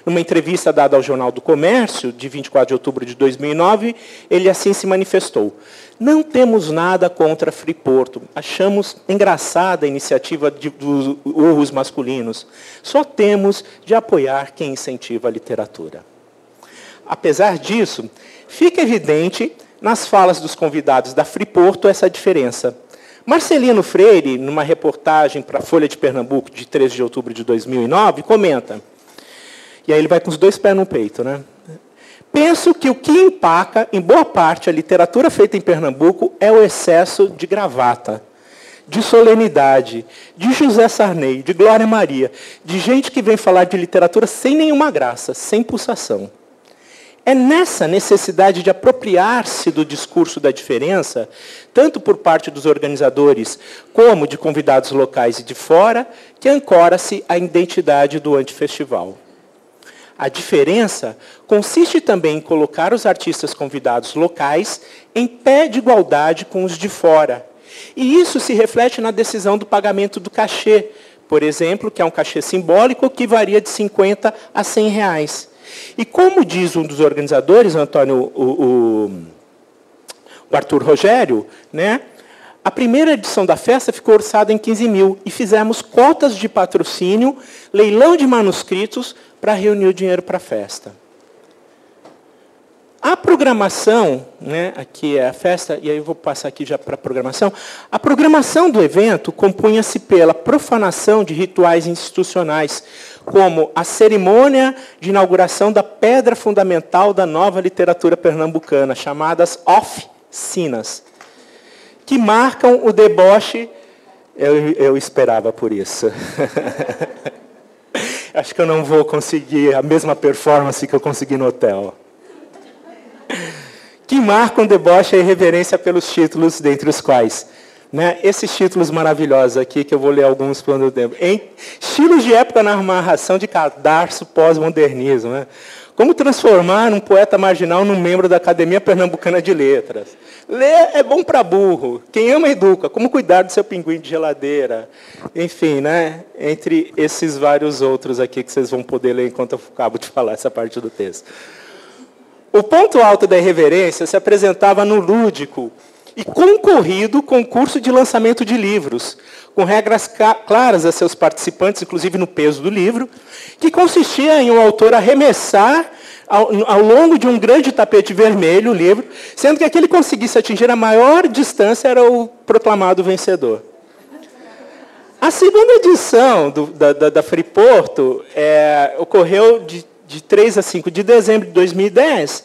Numa entrevista dada ao Jornal do Comércio, de 24 de outubro de 2009, ele assim se manifestou: não temos nada contra a Friporto, achamos engraçada a iniciativa dos urros masculinos, só temos de apoiar quem incentiva a literatura. Apesar disso, fica evidente nas falas dos convidados da Friporto essa diferença. Marcelino Freire, numa reportagem para a Folha de Pernambuco, de 13 de outubro de 2009, comenta, e aí ele vai com os dois pés no peito, né? Penso que o que empaca, em boa parte, a literatura feita em Pernambuco é o excesso de gravata, de solenidade, de José Sarney, de Glória Maria, de gente que vem falar de literatura sem nenhuma graça, sem pulsação. É nessa necessidade de apropriar-se do discurso da diferença, tanto por parte dos organizadores como de convidados locais e de fora, que ancora-se a identidade do antifestival. A diferença consiste também em colocar os artistas convidados locais em pé de igualdade com os de fora. E isso se reflete na decisão do pagamento do cachê, por exemplo, que é um cachê simbólico que varia de R$ 50 a R$ 100. E como diz um dos organizadores, o Arthur Rogério, né, a primeira edição da festa ficou orçada em 15 mil e fizemos cotas de patrocínio, leilão de manuscritos para reunir o dinheiro para a festa. A programação, né, aqui é a festa, e aí eu vou passar aqui já para a programação. A programação do evento compunha-se pela profanação de rituais institucionais, como a cerimônia de inauguração da pedra fundamental da nova literatura pernambucana, chamadas oficinas, que marcam o deboche. Eu esperava por isso. Acho que eu não vou conseguir a mesma performance que eu consegui no hotel. Que marcam deboche e irreverência pelos títulos, dentre os quais, né, esses títulos maravilhosos aqui, que eu vou ler alguns por o tempo. Em estilos de época na amarração de cadarço pós-modernismo. Né? Como transformar um poeta marginal num membro da Academia Pernambucana de Letras. Ler é bom para burro. Quem ama, educa. Como cuidar do seu pinguim de geladeira. Enfim, né, entre esses vários outros aqui que vocês vão poder ler enquanto eu acabo de falar essa parte do texto. O ponto alto da irreverência se apresentava no lúdico e concorrido concurso de lançamento de livros, com regras claras a seus participantes, inclusive no peso do livro, que consistia em um autor arremessar ao longo de um grande tapete vermelho o livro, sendo que aquele que conseguisse atingir a maior distância era o proclamado vencedor. A segunda edição da Friporto ocorreu de 3 a 5 de dezembro de 2010,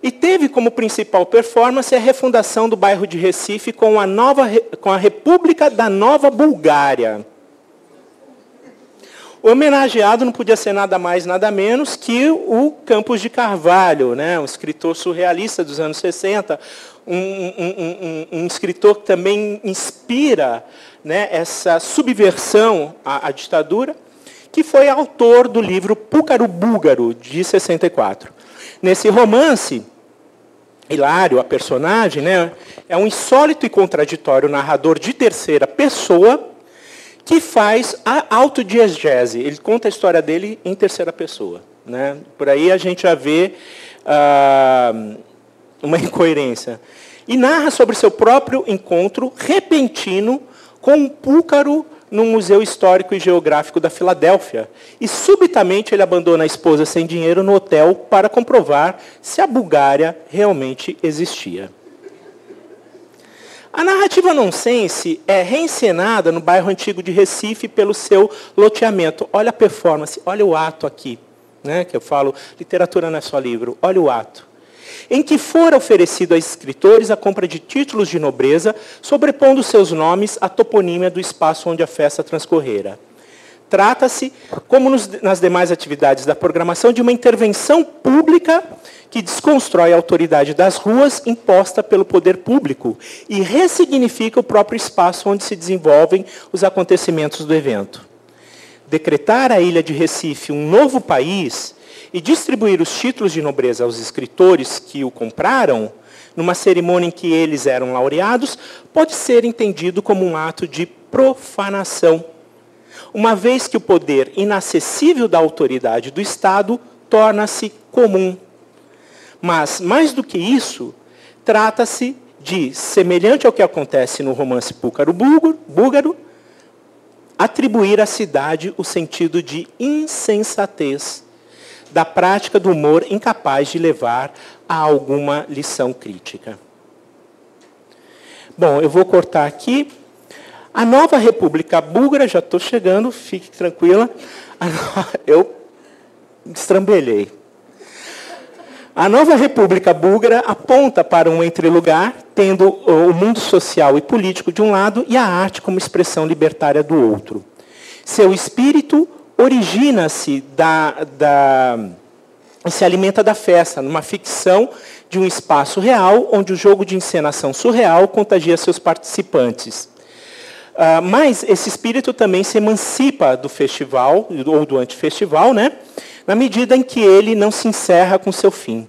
e teve como principal performance a refundação do bairro de Recife com a República da Nova Bulgária. O homenageado não podia ser nada mais, nada menos que o Campos de Carvalho, né, um escritor surrealista dos anos 60, um escritor que também inspira, né, essa subversão à ditadura, que foi autor do livro Púcaro Búlgaro, de 64. Nesse romance, Hilário, a personagem, né, é um insólito e contraditório narrador de terceira pessoa que faz a autodiegese. Ele conta a história dele em terceira pessoa. Né? Por aí a gente já vê uma incoerência. E narra sobre seu próprio encontro repentino com um púcaro no Museu Histórico e Geográfico da Filadélfia. E, subitamente, ele abandona a esposa sem dinheiro no hotel para comprovar se a Bulgária realmente existia. A narrativa nonsense é reencenada no bairro antigo de Recife pelo seu loteamento. Olha a performance, olha o ato aqui, né, que eu falo, literatura não é só livro, olha o ato. Em que fora oferecido a escritores a compra de títulos de nobreza, sobrepondo seus nomes à toponímia do espaço onde a festa transcorrera. Trata-se, como nas demais atividades da programação, de uma intervenção pública que desconstrói a autoridade das ruas imposta pelo poder público e ressignifica o próprio espaço onde se desenvolvem os acontecimentos do evento. Decretar à ilha de Recife um novo país e distribuir os títulos de nobreza aos escritores que o compraram, numa cerimônia em que eles eram laureados, pode ser entendido como um ato de profanação, uma vez que o poder inacessível da autoridade do Estado torna-se comum. Mas, mais do que isso, trata-se de, semelhante ao que acontece no romance Púcaro Búlgaro, atribuir à cidade o sentido de insensatez, da prática do humor incapaz de levar a alguma lição crítica. Bom, eu vou cortar aqui. A nova República Búlgara, já estou chegando, fique tranquila. Eu destrambelhei. A nova República Búlgara aponta para um entrelugar, tendo o mundo social e político de um lado e a arte como expressão libertária do outro. Seu espírito origina-se se alimenta da festa, numa ficção de um espaço real, onde o jogo de encenação surreal contagia seus participantes. Mas esse espírito também se emancipa do festival, ou do antifestival, né? Na medida em que ele não se encerra com seu fim.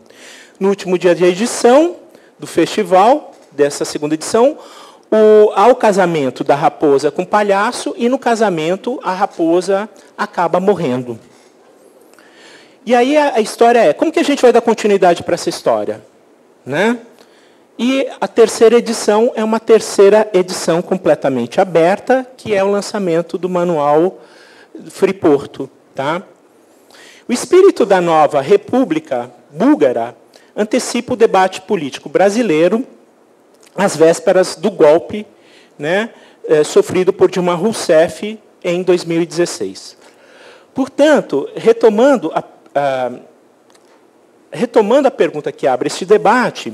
No último dia de edição do festival, dessa segunda edição, há o casamento da raposa com o palhaço, e no casamento a raposa acaba morrendo. E aí a história é, como que a gente vai dar continuidade para essa história? Né? E a terceira edição é uma terceira edição completamente aberta, que é o lançamento do manual Friporto. Tá? O espírito da nova República Búlgara antecipa o debate político brasileiro às vésperas do golpe, né, sofrido por Dilma Rousseff em 2016. Portanto, retomando a pergunta que abre este debate,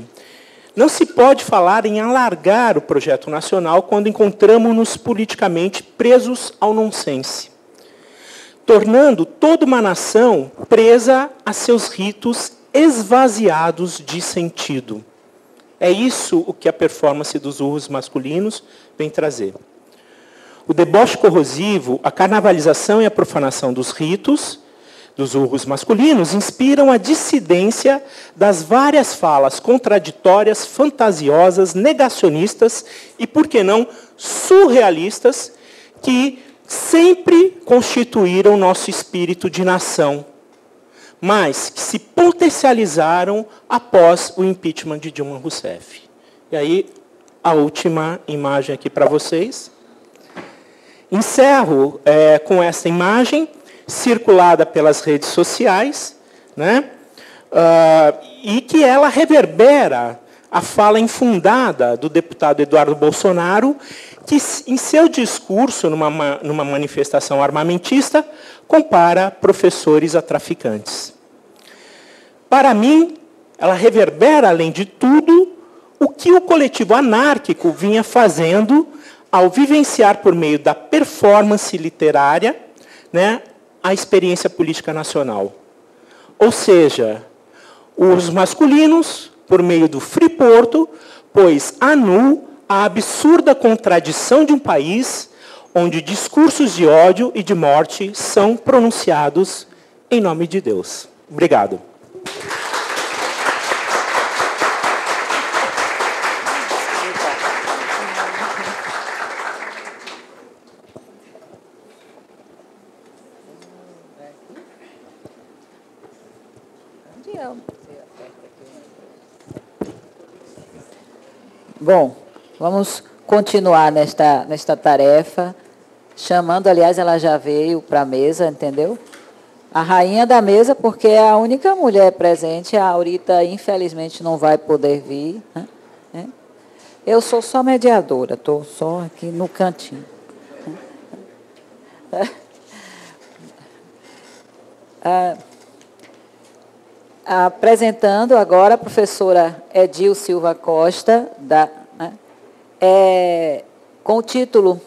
não se pode falar em alargar o projeto nacional quando encontramos-nos politicamente presos ao nonsense, tornando toda uma nação presa a seus ritos esvaziados de sentido. É isso o que a performance dos urros masculinos vem trazer. O deboche corrosivo, a carnavalização e a profanação dos ritos, dos urros masculinos, inspiram a dissidência das várias falas contraditórias, fantasiosas, negacionistas e, por que não, surrealistas, que sempre constituíram nosso espírito de nação, mas que se potencializaram após o impeachment de Dilma Rousseff. E aí, a última imagem aqui para vocês. Encerro com essa imagem, circulada pelas redes sociais, né? E que ela reverbera a fala infundada do deputado Eduardo Bolsonaro, que, em seu discurso, numa manifestação armamentista, compara professores a traficantes. Para mim, ela reverbera, além de tudo, o que o coletivo anárquico vinha fazendo ao vivenciar, por meio da performance literária, né, a experiência política nacional. Ou seja, os masculinos, por meio do Friporto, pôs a nu a absurda contradição de um país onde discursos de ódio e de morte são pronunciados em nome de Deus. Obrigado. Bom, vamos continuar nesta tarefa, chamando, aliás, ela já veio para a mesa, entendeu? A rainha da mesa, porque é a única mulher presente, a Aurita, infelizmente, não vai poder vir. Né? Eu sou só mediadora, estou só aqui no cantinho. Apresentando agora a professora Edil Silva Costa, com o título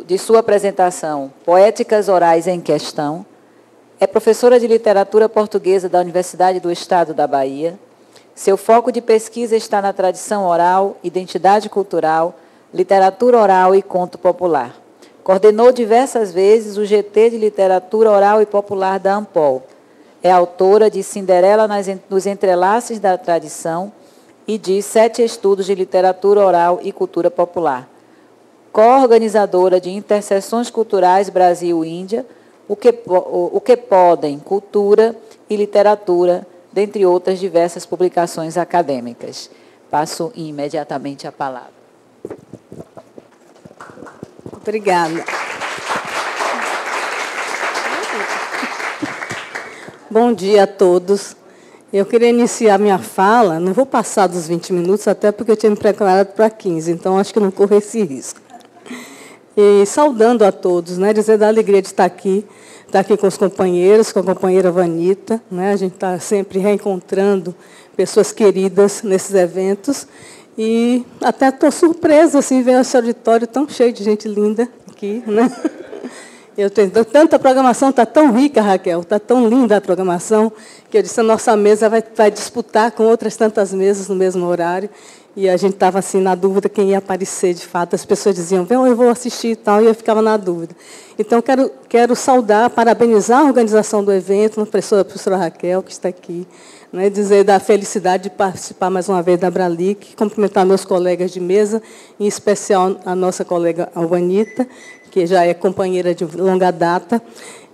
de sua apresentação, Poéticas Orais em Questão. É professora de literatura portuguesa da Universidade do Estado da Bahia. Seu foco de pesquisa está na tradição oral, identidade cultural, literatura oral e conto popular. Coordenou diversas vezes o GT de Literatura Oral e Popular da ANPOL. É autora de Cinderela nos Entrelaces da Tradição e de 7 estudos de literatura oral e cultura popular. Co-organizadora de Interseções Culturais Brasil-Índia, o que podem, cultura e literatura, dentre outras diversas publicações acadêmicas. Passo imediatamente a palavra. Obrigada. Bom dia a todos. Eu queria iniciar minha fala, não vou passar dos 20 minutos, até porque eu tinha me preparado para 15, então acho que não corro esse risco. E saudando a todos, né, dizer da alegria de estar aqui com os companheiros, com a companheira Vanita, né, a gente está sempre reencontrando pessoas queridas nesses eventos, e até estou surpresa assim, ver esse auditório tão cheio de gente linda aqui, né? Eu tenho tanta programação, está tão rica, Raquel, está tão linda a programação, que eu disse, a nossa mesa vai disputar com outras tantas mesas no mesmo horário. e a gente estava assim na dúvida quem ia aparecer de fato. As pessoas diziam, eu vou assistir e tal, e eu ficava na dúvida. Então, quero saudar, parabenizar a organização do evento, a professora Raquel, que está aqui, né, dizer da felicidade de participar mais uma vez da Abralic, cumprimentar meus colegas de mesa, em especial a nossa colega Alvanita, que já é companheira de longa data,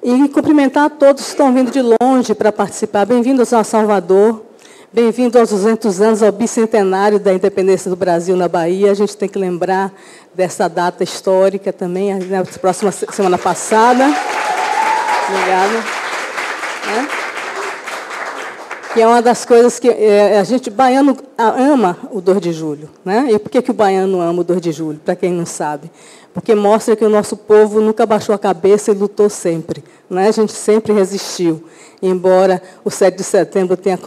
e cumprimentar a todos que estão vindo de longe para participar. Bem-vindos a Salvador, bem-vindos aos 200 anos, ao bicentenário da independência do Brasil na Bahia. A gente tem que lembrar dessa data histórica também, na próxima semana passada. Obrigada. Que é uma das coisas que a gente, baiano, ama o 2 de julho. Né? E por que o baiano ama o 2 de julho, para quem não sabe? Porque mostra que o nosso povo nunca baixou a cabeça e lutou sempre. Né? A gente sempre resistiu. Embora o 7 de setembro tenha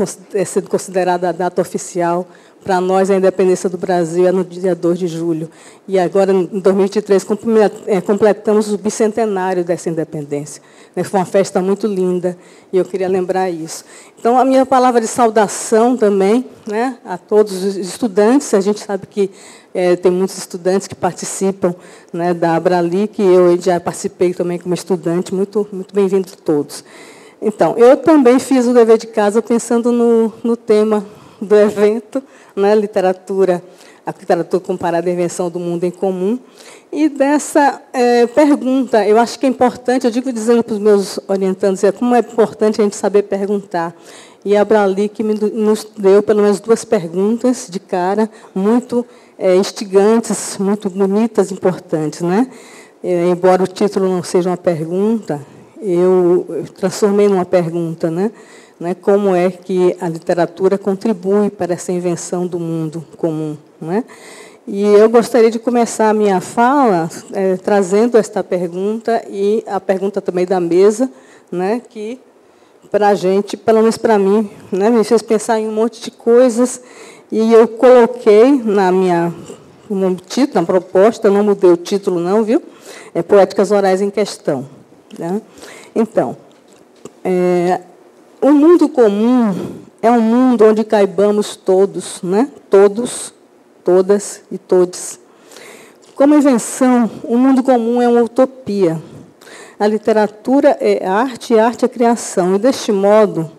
sido considerada a data oficial, para nós a independência do Brasil é no dia 2 de julho. E agora, em 2023, completamos o bicentenário dessa independência. Foi uma festa muito linda, e eu queria lembrar isso. Então, a minha palavra de saudação também, né, a todos os estudantes. A gente sabe que tem muitos estudantes que participam, né, da Abralic, e eu já participei também como estudante. Muito, muito bem-vindos todos. Então, eu também fiz o dever de casa pensando no tema do evento, né, a literatura comparada à invenção do mundo em comum. E dessa pergunta, eu acho que é importante, eu digo dizendo para os meus orientandos, como é importante a gente saber perguntar. E a Abralic nos deu pelo menos 2 perguntas de cara, muito instigantes, muito bonitas, importantes. Né? Embora o título não seja uma pergunta, eu transformei numa pergunta, né? Como é que a literatura contribui para essa invenção do mundo comum. Né? E eu gostaria de começar a minha fala trazendo esta pergunta e a pergunta também da mesa, né, que, para a gente, pelo menos para mim, né, me fez pensar em um monte de coisas, e eu coloquei no título, na proposta, não mudei o título não, viu? Poéticas Orais em Questão. Né? Então, o mundo comum é um mundo onde caibamos todos, né? Todos, todas e todes. Como invenção, o mundo comum é uma utopia. A literatura é arte e a arte é criação. E, deste modo,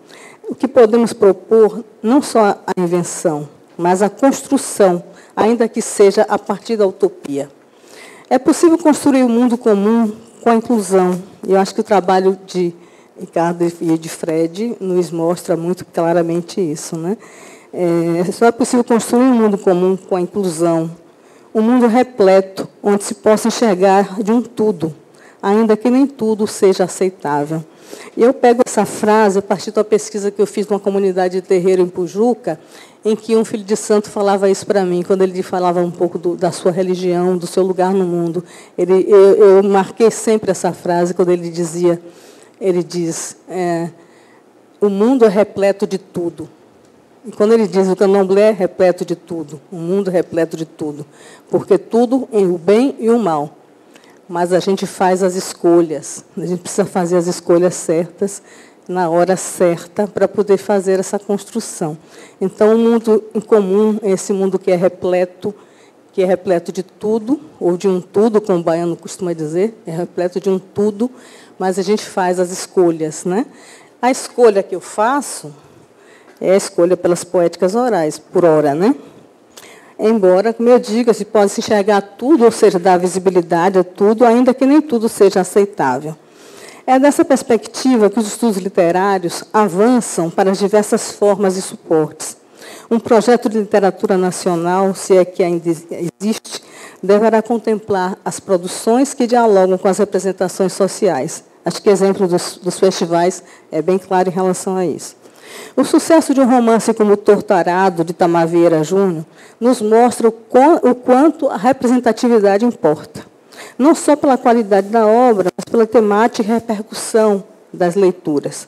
o que podemos propor, não só a invenção, mas a construção, ainda que seja a partir da utopia. É possível construir o mundo comum com a inclusão. E eu acho que o trabalho de Ricardo e de Fred nos mostra muito claramente isso. Né? Só é possível construir um mundo comum com a inclusão, um mundo repleto, onde se possa enxergar de um tudo, ainda que nem tudo seja aceitável. E eu pego essa frase a partir de uma pesquisa que eu fiz numa comunidade de terreiro em Pujuca, em que um filho de santo falava isso para mim, quando ele falava um pouco da sua religião, do seu lugar no mundo. Eu marquei sempre essa frase, quando ele diz, o mundo é repleto de tudo. E quando ele diz o candomblé é repleto de tudo, o mundo é repleto de tudo, porque tudo em o bem e o mal. Mas a gente faz as escolhas, a gente precisa fazer as escolhas certas, na hora certa, para poder fazer essa construção. Então, o mundo em comum é esse mundo que é repleto de tudo, ou de um tudo, como o baiano costuma dizer, é repleto de um tudo, mas a gente faz as escolhas. Né? A escolha que eu faço é a escolha pelas poéticas orais, por hora. Né? Embora, como eu digo, se pode se enxergar tudo, ou seja, dar visibilidade a tudo, ainda que nem tudo seja aceitável. É dessa perspectiva que os estudos literários avançam para as diversas formas e suportes. Um projeto de literatura nacional, se é que ainda existe, deverá contemplar as produções que dialogam com as representações sociais. Acho que o exemplo dos festivais é bem claro em relação a isso. O sucesso de um romance como Torturado, de Itamar Vieira Júnior, nos mostra o quanto a representatividade importa. Não só pela qualidade da obra, mas pela temática e repercussão das leituras.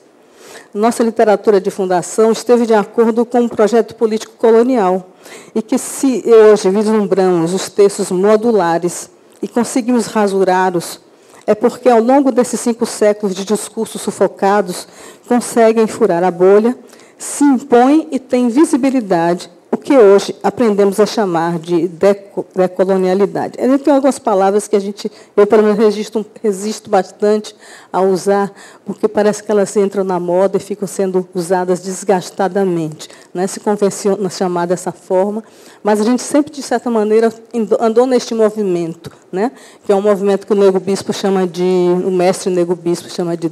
Nossa literatura de fundação esteve de acordo com um projeto político colonial, e que, se hoje vislumbramos os textos modulares e conseguimos rasurá-los, é porque, ao longo desses 5 séculos de discursos sufocados, conseguem furar a bolha, se impõem e têm visibilidade, o que hoje aprendemos a chamar de decolonialidade. Tem algumas palavras que eu pelo menos resisto bastante a usar, porque parece que elas entram na moda e ficam sendo usadas desgastadamente, né? Se convenciona chamar dessa forma, mas a gente sempre, de certa maneira, andou neste movimento, né? Que é um movimento que o mestre Nego Bispo chama de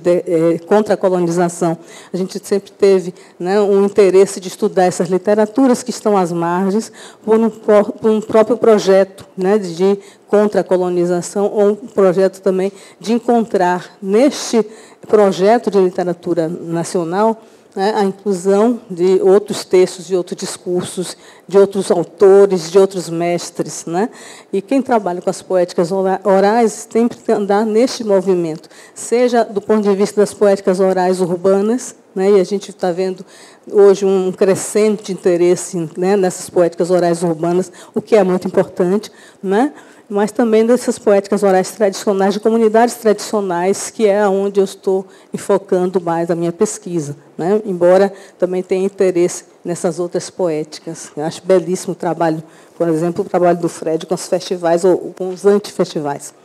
contra a colonização. A gente sempre teve, né, um interesse de estudar essas literaturas que estão às margens por um próprio projeto, né, de contra a colonização, ou um projeto também de encontrar neste projeto de literatura nacional, né, a inclusão de outros textos, de outros discursos, de outros autores, de outros mestres, né? E quem trabalha com as poéticas orais tem que andar neste movimento, seja do ponto de vista das poéticas orais urbanas, né? E a gente está vendo hoje um crescente interesse, né, nessas poéticas orais urbanas, o que é muito importante, né? Mas também dessas poéticas orais tradicionais, de comunidades tradicionais, que é onde eu estou enfocando mais a minha pesquisa, né? Embora também tenha interesse nessas outras poéticas. Eu acho belíssimo o trabalho, por exemplo, o trabalho do Fred com os festivais ou com os antifestivais.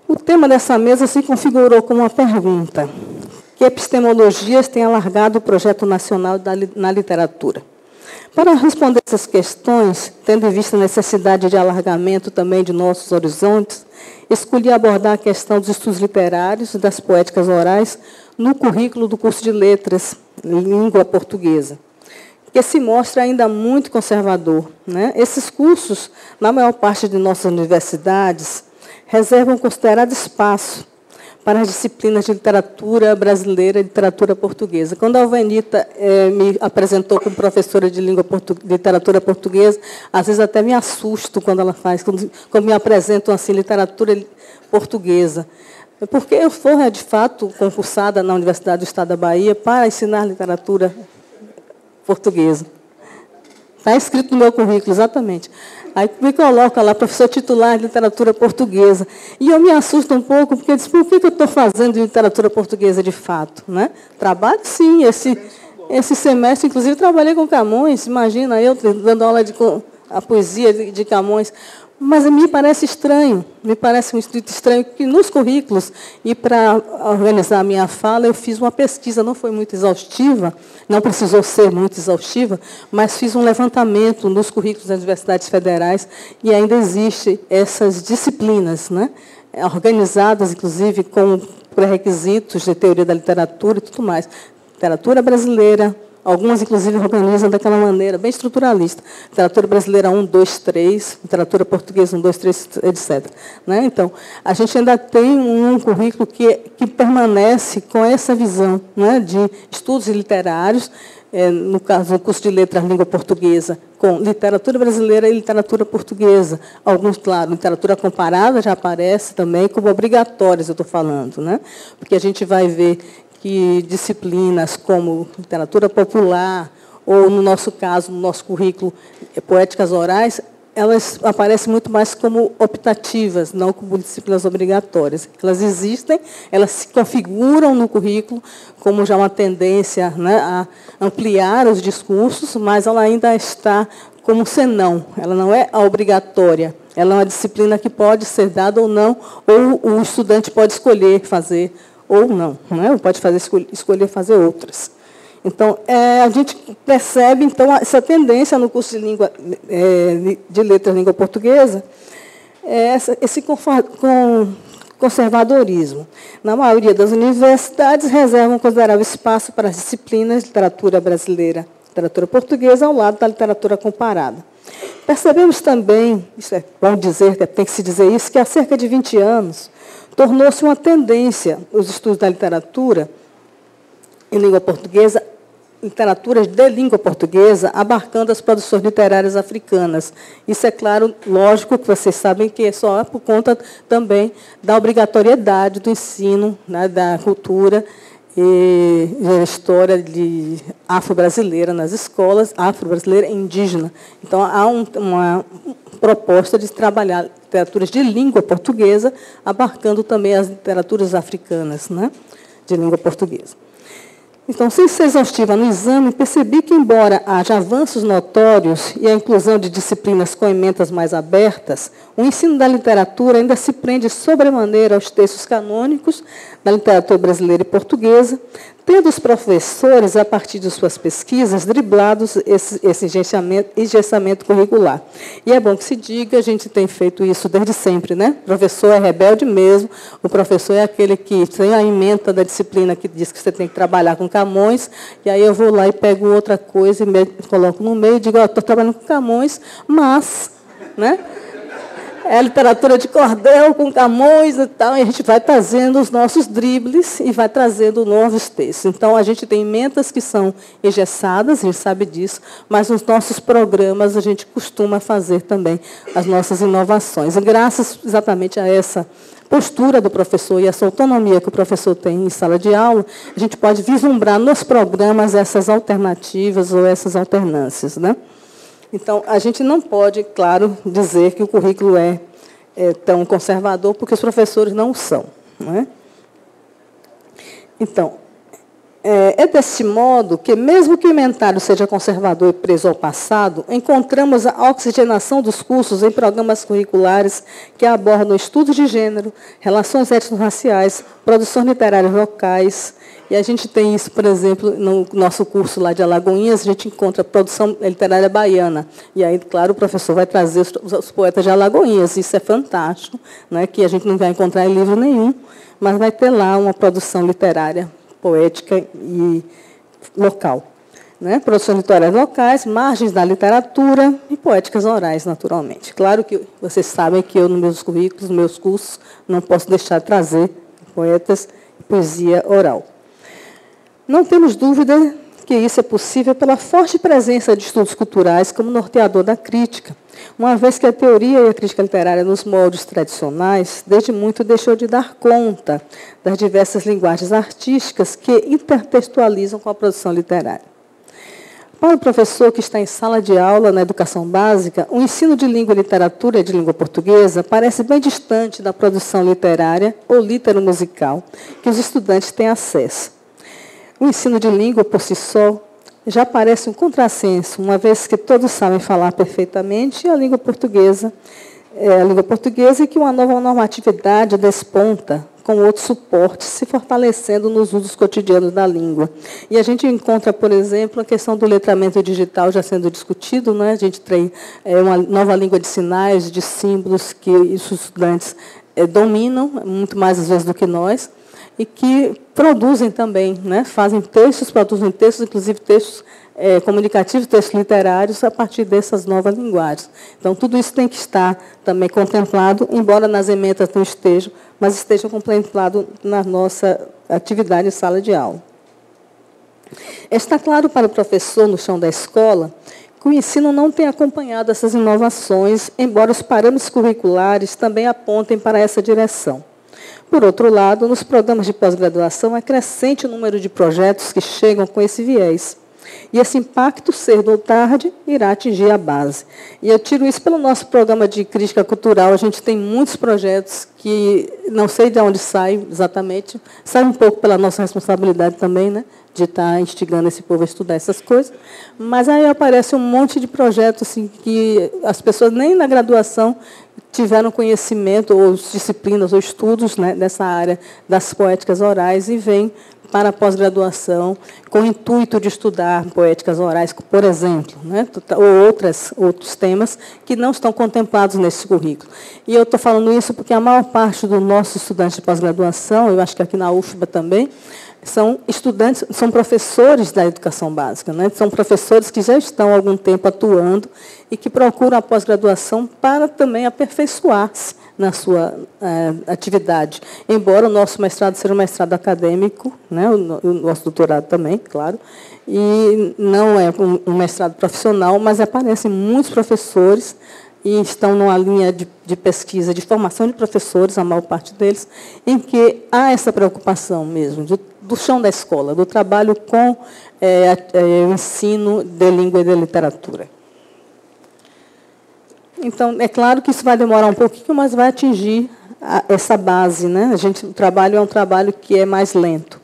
O tema dessa mesa se configurou como uma pergunta: que epistemologias têm alargado o projeto nacional na literatura? Para responder essas questões, tendo em vista a necessidade de alargamento também de nossos horizontes, escolhi abordar a questão dos estudos literários e das poéticas orais no currículo do curso de Letras em Língua Portuguesa, que se mostra ainda muito conservador, né? Esses cursos, na maior parte de nossas universidades, reservam considerado espaço para as disciplinas de literatura brasileira e literatura portuguesa. Quando a Alvenita me apresentou como professora de literatura portuguesa, às vezes até me assusto quando ela faz, quando me apresentam assim, literatura portuguesa. Porque eu fui, de fato, concursada na Universidade do Estado da Bahia para ensinar literatura portuguesa. Está escrito no meu currículo, exatamente. Aí me coloca lá, professor titular de literatura portuguesa. E eu me assusto um pouco, porque eu disse, por que eu estou fazendo literatura portuguesa de fato? Né? Trabalho, sim. Esse semestre, inclusive, trabalhei com Camões. Imagina, eu dando aula de a poesia de Camões. Mas me parece estranho, que nos currículos, e para organizar a minha fala, eu fiz uma pesquisa, não foi muito exaustiva, não precisou ser muito exaustiva, mas fiz um levantamento nos currículos das universidades federais, e ainda existem essas disciplinas, né, organizadas, inclusive, com pré-requisitos de teoria da literatura e tudo mais. Literatura brasileira. Algumas, inclusive, organizam daquela maneira, bem estruturalista. Literatura brasileira 1, 2, 3, literatura portuguesa 1, 2, 3, etc. Né? Então, a gente ainda tem um currículo que permanece com essa visão, né, de estudos literários, no caso, o curso de Letras Língua Portuguesa, com literatura brasileira e literatura portuguesa. Alguns, claro, literatura comparada já aparece também como obrigatórias, eu estou falando, né? Porque a gente vai ver que disciplinas como literatura popular, ou, no nosso caso, no nosso currículo, poéticas orais, elas aparecem muito mais como optativas, não como disciplinas obrigatórias. Elas existem, elas se configuram no currículo como já uma tendência, né, a ampliar os discursos, mas ela ainda está como senão, ela não é obrigatória. Ela é uma disciplina que pode ser dada ou não, ou o estudante pode escolher fazer ou não, né? Ou pode escolher fazer outras. Então, a gente percebe, então, essa tendência no curso de Letras Língua Portuguesa, esse conservadorismo. Na maioria das universidades, reservam considerável espaço para as disciplinas de literatura brasileira, literatura portuguesa, ao lado da literatura comparada. Percebemos também, isso é bom dizer, tem que se dizer isso, que há cerca de 20 anos, tornou-se uma tendência os estudos da literatura em língua portuguesa, literaturas de língua portuguesa, abarcando as produções literárias africanas. Isso é claro, lógico, que vocês sabem que é só por conta também da obrigatoriedade do ensino, né, da cultura e da história afro-brasileira nas escolas, afro-brasileira e indígena. Então, há uma proposta de trabalhar literaturas de língua portuguesa, abarcando também as literaturas africanas, né, de língua portuguesa. Então, sem ser exaustiva no exame, percebi que, embora haja avanços notórios e a inclusão de disciplinas com emendas mais abertas, o ensino da literatura ainda se prende sobremaneira aos textos canônicos da literatura brasileira e portuguesa, tendo os professores, a partir de suas pesquisas, driblados esse engessamento curricular. E é bom que se diga, a gente tem feito isso desde sempre, né? O professor é rebelde mesmo, o professor é aquele que tem a ementa da disciplina que diz que você tem que trabalhar com Camões, e aí eu vou lá e pego outra coisa e coloco no meio e digo, estou trabalhando com Camões, mas, né? É literatura de cordel com Camões e tal, e a gente vai trazendo os nossos dribles e vai trazendo novos textos. Então, a gente tem emendas que são engessadas, a gente sabe disso, mas nos nossos programas a gente costuma fazer também as nossas inovações. E graças exatamente a essa postura do professor e essa autonomia que o professor tem em sala de aula, a gente pode vislumbrar nos programas essas alternativas ou essas alternâncias, né? Então, a gente não pode, claro, dizer que o currículo é tão conservador, porque os professores não o são. Não é? Então, é desse modo que, mesmo que o inventário seja conservador e preso ao passado, encontramos a oxigenação dos cursos em programas curriculares que abordam estudos de gênero, relações étnico-raciais, produções literárias locais. E a gente tem isso, por exemplo, no nosso curso lá de Alagoinhas, a gente encontra a produção literária baiana. E aí, claro, o professor vai trazer os poetas de Alagoinhas. Isso é fantástico, né, que a gente não vai encontrar em livro nenhum, mas vai ter lá uma produção literária, poética e local. Né? Produções literárias locais, margens da literatura e poéticas orais, naturalmente. Claro que vocês sabem que eu, nos meus currículos, nos meus cursos, não posso deixar de trazer poetas e poesia oral. Não temos dúvida que isso é possível pela forte presença de estudos culturais como norteador da crítica, uma vez que a teoria e a crítica literária nos moldes tradicionais, desde muito, deixou de dar conta das diversas linguagens artísticas que intertextualizam com a produção literária. Para o professor que está em sala de aula na educação básica, o ensino de língua e literatura de língua portuguesa parece bem distante da produção literária ou litero-musical que os estudantes têm acesso. O ensino de língua, por si só, já parece um contrassenso, uma vez que todos sabem falar perfeitamente a língua portuguesa e que uma nova normatividade desponta com outros suportes, se fortalecendo nos usos cotidianos da língua. E a gente encontra, por exemplo, a questão do letramento digital já sendo discutido, né? A gente tem uma nova língua de sinais, de símbolos, que os estudantes dominam, muito mais às vezes do que nós, e que produzem também, né? Fazem textos, produzem textos, inclusive textos comunicativos, textos literários, a partir dessas novas linguagens. Então, tudo isso tem que estar também contemplado, embora nas emendas não estejam, mas estejam contemplados na nossa atividade em sala de aula. Está claro para o professor, no chão da escola, que o ensino não tem acompanhado essas inovações, embora os parâmetros curriculares também apontem para essa direção. Por outro lado, nos programas de pós-graduação é crescente o número de projetos que chegam com esse viés. E esse impacto, cedo ou tarde, irá atingir a base. E eu tiro isso pelo nosso programa de crítica cultural. A gente tem muitos projetos que não sei de onde saem exatamente, sai um pouco pela nossa responsabilidade também, né, de estar instigando esse povo a estudar essas coisas. Mas aí aparece um monte de projetos assim, que as pessoas nem na graduação tiveram conhecimento, ou disciplinas, ou estudos, né, dessa área das poéticas orais, e vêm para a pós-graduação com o intuito de estudar poéticas orais, por exemplo, né, ou outros temas que não estão contemplados nesse currículo. E eu estou falando isso porque a maior parte dos nossos estudantes de pós-graduação, eu acho que aqui na UFBA também, são estudantes, são professores da educação básica, né? São professores que já estão há algum tempo atuando e que procuram a pós-graduação para também aperfeiçoar-se na sua atividade. Embora o nosso mestrado seja um mestrado acadêmico, né? O nosso doutorado também, claro, e não é um mestrado profissional, mas aparecem muitos professores e estão numa linha de pesquisa, de formação de professores, a maior parte deles, em que há essa preocupação mesmo, do chão da escola, do trabalho com o ensino de língua e de literatura. Então, é claro que isso vai demorar um pouquinho, mas vai atingir essa base, né? O trabalho é um trabalho que é mais lento.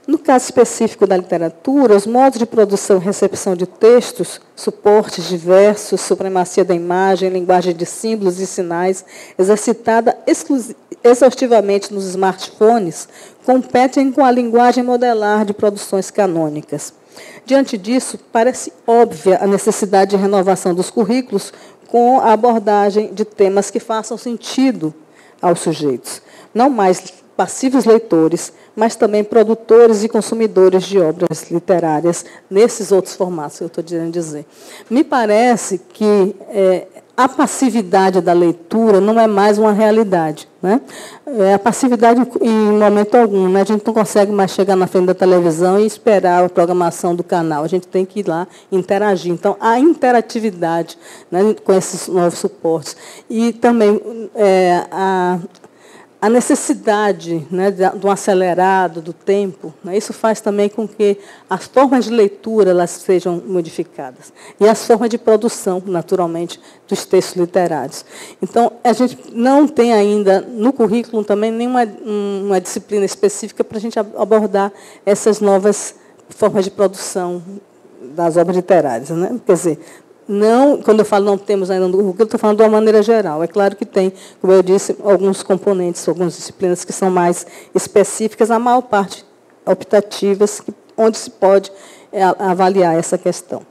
No caso específico da literatura, os modos de produção e recepção de textos, suportes diversos, supremacia da imagem, linguagem de símbolos e sinais, exercitada exaustivamente nos smartphones, competem com a linguagem modelar de produções canônicas. Diante disso, parece óbvia a necessidade de renovação dos currículos com a abordagem de temas que façam sentido aos sujeitos, não mais passivos leitores, mas também produtores e consumidores de obras literárias nesses outros formatos que eu estou querendo dizer. Me parece que a passividade da leitura não é mais uma realidade, né? A passividade em momento algum, né? A gente não consegue mais chegar na frente da televisão e esperar a programação do canal. A gente tem que ir lá interagir. Então, a interatividade, né, com esses novos suportes. E também a necessidade, né, de um acelerado do tempo, né, isso faz também com que as formas de leitura elas sejam modificadas. E as formas de produção, naturalmente, dos textos literários. Então, a gente não tem ainda, no currículo, também nenhuma uma disciplina específica para a gente abordar essas novas formas de produção das obras literárias, né? Quer dizer, não, quando eu falo não temos ainda no currículo, eu estou falando de uma maneira geral. É claro que tem, como eu disse, alguns componentes, algumas disciplinas que são mais específicas, a maior parte optativas, onde se pode avaliar essa questão.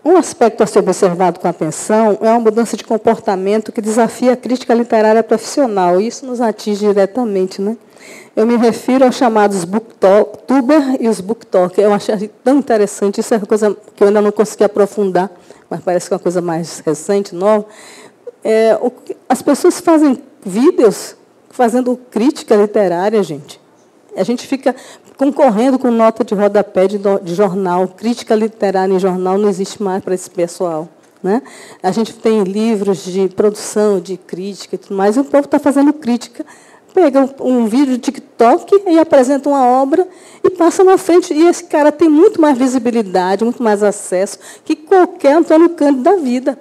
Um aspecto a ser observado com atenção é uma mudança de comportamento que desafia a crítica literária profissional. E isso nos atinge diretamente, né? Eu me refiro aos chamados booktuber e os booktalkers. Eu achei tão interessante, isso é uma coisa que eu ainda não consegui aprofundar, mas parece que é uma coisa mais recente, nova. As pessoas fazem vídeos fazendo crítica literária, gente. A gente fica concorrendo com nota de rodapé de jornal. Crítica literária em jornal não existe mais para esse pessoal, né? A gente tem livros de produção, de crítica e tudo mais, e o povo está fazendo crítica. Pega um vídeo de TikTok e apresenta uma obra e passa na frente. E esse cara tem muito mais visibilidade, muito mais acesso que qualquer Antônio Cândido da vida.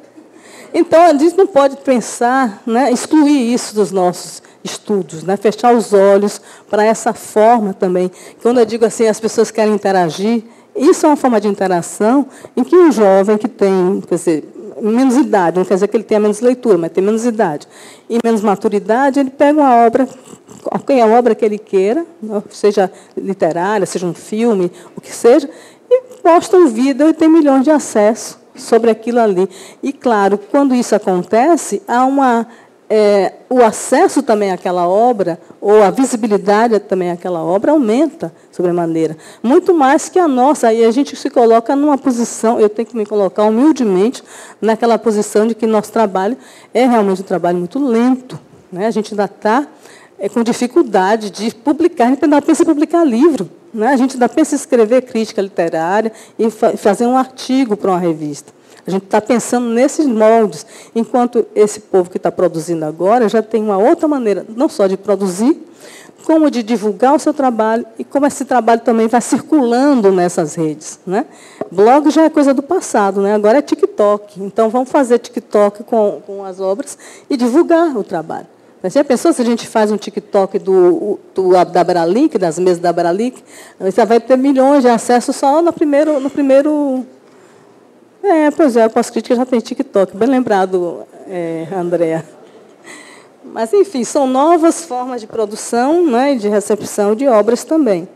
Então, a gente não pode pensar, né, excluir isso dos nossos estudos, né, fechar os olhos para essa forma também. Quando eu digo assim, as pessoas querem interagir, isso é uma forma de interação em que um jovem que tem, quer dizer, menos idade, não quer dizer que ele tenha menos leitura, mas tem menos idade e menos maturidade, ele pega uma obra, qualquer obra que ele queira, seja literária, seja um filme, o que seja, e posta um vídeo e tem milhões de acessos sobre aquilo ali. E, claro, quando isso acontece, há o acesso também àquela obra, ou a visibilidade também àquela obra, aumenta sobremaneira. Muito mais que a nossa. Aí a gente se coloca numa posição, eu tenho que me colocar humildemente naquela posição de que nosso trabalho é realmente um trabalho muito lento, né? A gente ainda está com dificuldade de publicar, a gente ainda pensa em publicar livro, né? A gente ainda pensa em escrever crítica literária e fazer um artigo para uma revista. A gente está pensando nesses moldes, enquanto esse povo que está produzindo agora já tem uma outra maneira, não só de produzir, como de divulgar o seu trabalho e como esse trabalho também vai circulando nessas redes, né? Blog já é coisa do passado, né? Agora é TikTok. Então, vamos fazer TikTok com as obras e divulgar o trabalho. Você já pensou se a gente faz um TikTok da Abralink, das mesas da Abralink? Você vai ter milhões de acessos só no primeiro. Pois é, a pós-crítica já tem TikTok, bem lembrado, Andréa. Mas, enfim, são novas formas de produção, né, e de recepção de obras também.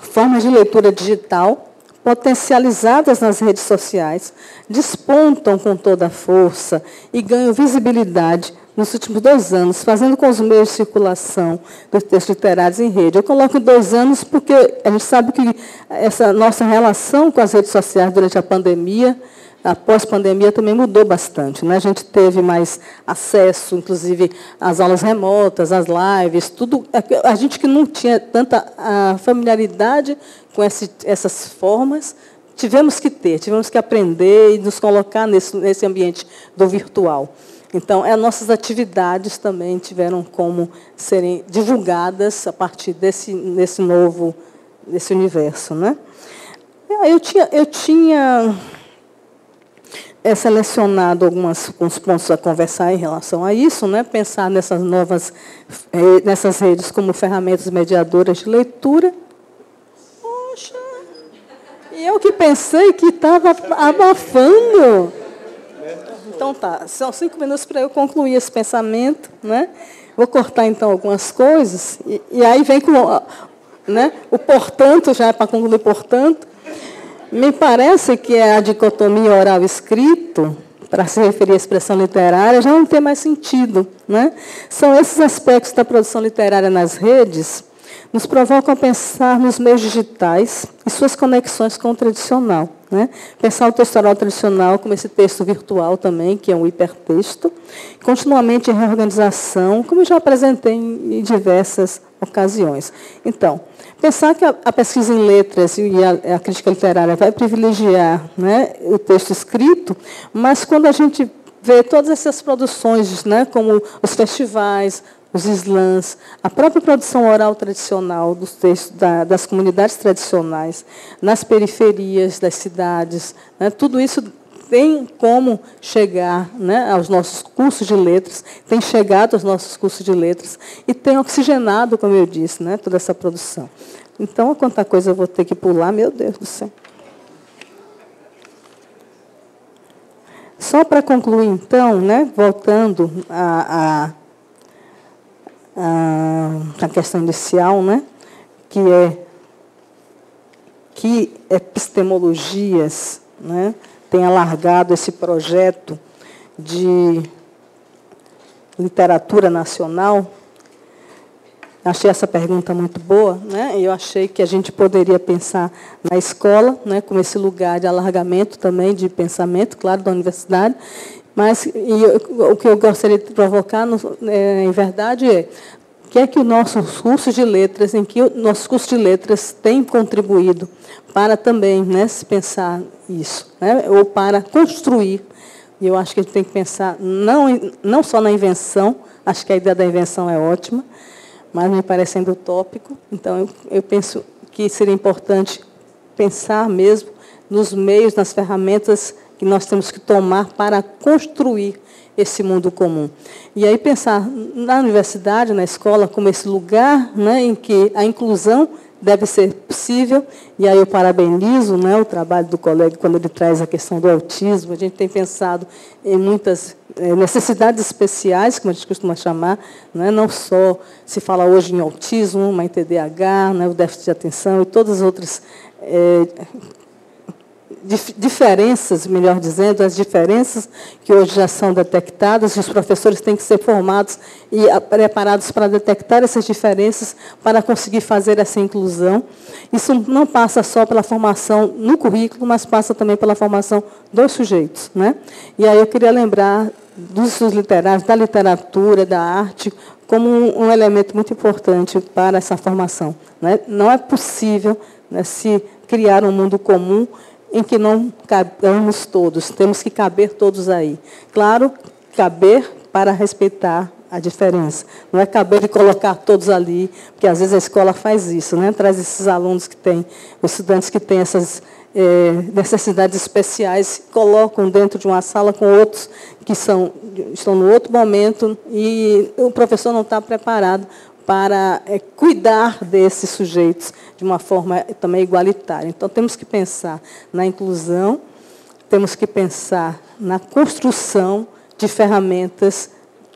Formas de leitura digital, potencializadas nas redes sociais, despontam com toda a força e ganham visibilidade nos últimos 2 anos, fazendo com os meios de circulação dos textos literários em rede. Eu coloco 2 anos porque a gente sabe que essa nossa relação com as redes sociais durante a pandemia, a pós-pandemia, também mudou bastante, né? A gente teve mais acesso, inclusive, às aulas remotas, às lives, tudo. A gente que não tinha tanta familiaridade com essas formas, tivemos que aprender e nos colocar nesse ambiente do virtual. Então, as nossas atividades também tiveram como serem divulgadas a partir desse universo, né? é selecionado alguns pontos a conversar em relação a isso, né? Pensar nessas redes como ferramentas mediadoras de leitura. Poxa, e eu que pensei que estava abafando. Então tá, são 5 minutos para eu concluir esse pensamento, né? Vou cortar então algumas coisas e aí vem com, né? O portanto, já é para concluir, portanto. Me parece que a dicotomia oral-escrito, para se referir à expressão literária, já não tem mais sentido, né? São esses aspectos da produção literária nas redes nos provocam a pensar nos meios digitais e suas conexões com o tradicional, né? Pensar o texto oral tradicional como esse texto virtual também, que é um hipertexto, continuamente em reorganização, como eu já apresentei em diversas ocasiões. Então, pensar que a pesquisa em letras e a crítica literária vai privilegiar, né, o texto escrito, mas quando a gente vê todas essas produções, né, como os festivais, os slams, a própria produção oral tradicional dos textos das comunidades tradicionais, nas periferias das cidades, né, tudo isso tem como chegar, né, aos nossos cursos de letras, tem chegado aos nossos cursos de letras e tem oxigenado, como eu disse, né, toda essa produção. Então, quanta coisa eu vou ter que pular, meu Deus do céu. Só para concluir, então, né, voltando à questão inicial, né, que epistemologias, né, têm alargado esse projeto de literatura nacional. Achei essa pergunta muito boa, né? Eu achei que a gente poderia pensar na escola, né, como esse lugar de alargamento também de pensamento, claro, da universidade, mas o que eu gostaria de provocar, em verdade, é que é que os nossos cursos de letras, em que nossos cursos de letras têm contribuído para também, né, se pensar isso, né, ou para construir. E eu acho que a gente tem que pensar não só na invenção, acho que a ideia da invenção é ótima, mas me parecendo utópico. Então, eu penso que seria importante pensar mesmo nos meios, nas ferramentas que nós temos que tomar para construir esse mundo comum. E aí pensar na universidade, na escola, como esse lugar, né, em que a inclusão deve ser possível. E aí eu parabenizo, né, o trabalho do colega quando ele traz a questão do autismo. A gente tem pensado em muitas necessidades especiais, como a gente costuma chamar, né, não só se fala hoje em autismo, mas em TDAH, né, o déficit de atenção e todas as outras diferenças, melhor dizendo, as diferenças que hoje já são detectadas, e os professores têm que ser formados e preparados para detectar essas diferenças, para conseguir fazer essa inclusão. Isso não passa só pela formação no currículo, mas passa também pela formação dos sujeitos, né? E aí eu queria lembrar dos estudos literários, da literatura, da arte, como um elemento muito importante para essa formação, né? Não é possível, né, se criar um mundo comum em que não cabemos todos, temos que caber todos aí. Claro, caber para respeitar a diferença. Não é caber e colocar todos ali, porque às vezes a escola faz isso, né? Traz esses alunos que têm, os estudantes que têm essas necessidades especiais, colocam dentro de uma sala com outros que estão no outro momento e o professor não está preparado para cuidar desses sujeitos de uma forma também igualitária. Então, temos que pensar na inclusão, temos que pensar na construção de ferramentas.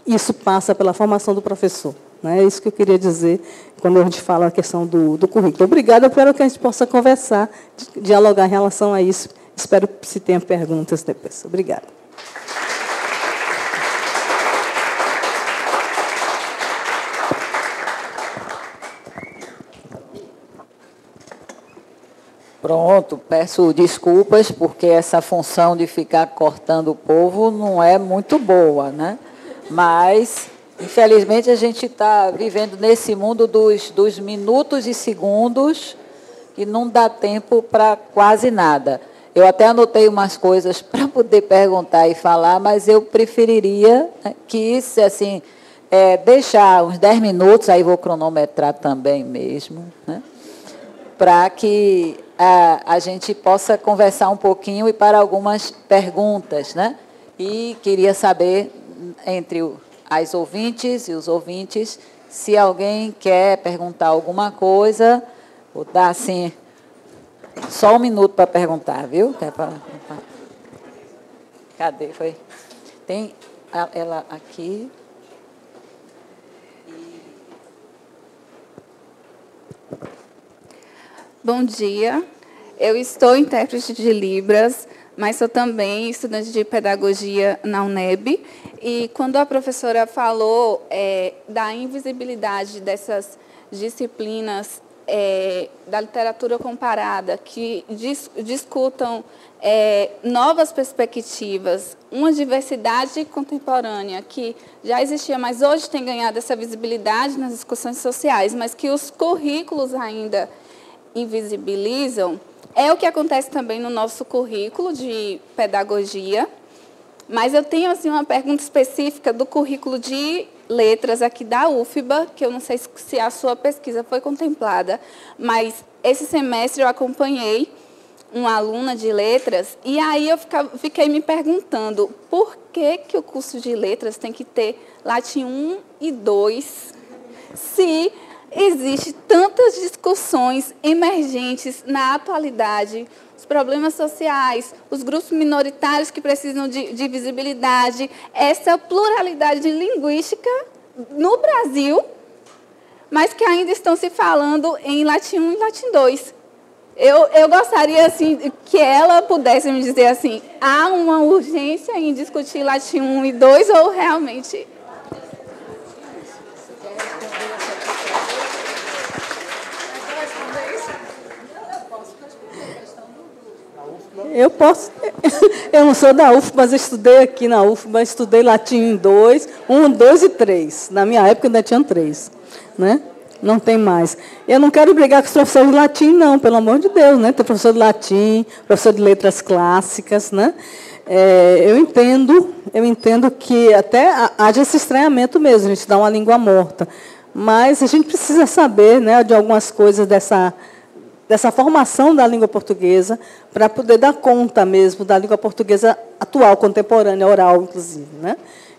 Isso passa pela formação do professor. É isso que eu queria dizer quando a gente fala a questão do currículo. Obrigada, espero que a gente possa conversar, dialogar em relação a isso. Espero que se tenha perguntas depois. Obrigada. Pronto, peço desculpas, porque essa função de ficar cortando o povo não é muito boa, né? Mas, infelizmente, a gente está vivendo nesse mundo dos minutos e segundos e não dá tempo para quase nada. Eu até anotei umas coisas para poder perguntar e falar, mas eu preferiria que, assim, deixar uns 10 minutos, aí vou cronometrar também mesmo, né? Para que a gente possa conversar um pouquinho e para algumas perguntas, né? E queria saber, entre as ouvintes e os ouvintes, se alguém quer perguntar alguma coisa, vou dar, assim, só um minuto para perguntar, viu? Cadê? Foi? Tem ela aqui. Bom dia, eu estou intérprete de Libras, mas sou também estudante de pedagogia na UNEB. E quando a professora falou da invisibilidade dessas disciplinas da literatura comparada, que discutam novas perspectivas, uma diversidade contemporânea que já existia, mas hoje tem ganhado essa visibilidade nas discussões sociais, mas que os currículos ainda invisibilizam, é o que acontece também no nosso currículo de pedagogia. Mas eu tenho assim, uma pergunta específica do currículo de letras aqui da UFBA, que eu não sei se a sua pesquisa foi contemplada, mas esse semestre eu acompanhei uma aluna de letras, e aí eu fiquei me perguntando por que o curso de letras tem que ter Latim 1 e 2, se existem tantas discussões emergentes na atualidade, os problemas sociais, os grupos minoritários que precisam de visibilidade, essa pluralidade linguística no Brasil, mas que ainda estão se falando em Latim 1 e Latim 2. Eu gostaria assim, que ela pudesse me dizer assim, há uma urgência em discutir Latim 1 e 2 ou realmente... Eu posso. Eu não sou da UFBA, mas eu estudei aqui na UFBA, estudei latim 2, 1, 2 e 3. Na minha época ainda tinham 3, né? Não tem mais. Eu não quero brigar com os professores de latim, não, pelo amor de Deus, né? Tem professor de latim, professor de letras clássicas, né? Eu entendo que até haja esse estranhamento mesmo, a gente dá uma língua morta. Mas a gente precisa saber, né, de algumas coisas dessa formação da língua portuguesa, para poder dar conta mesmo da língua portuguesa atual, contemporânea, oral, inclusive, né?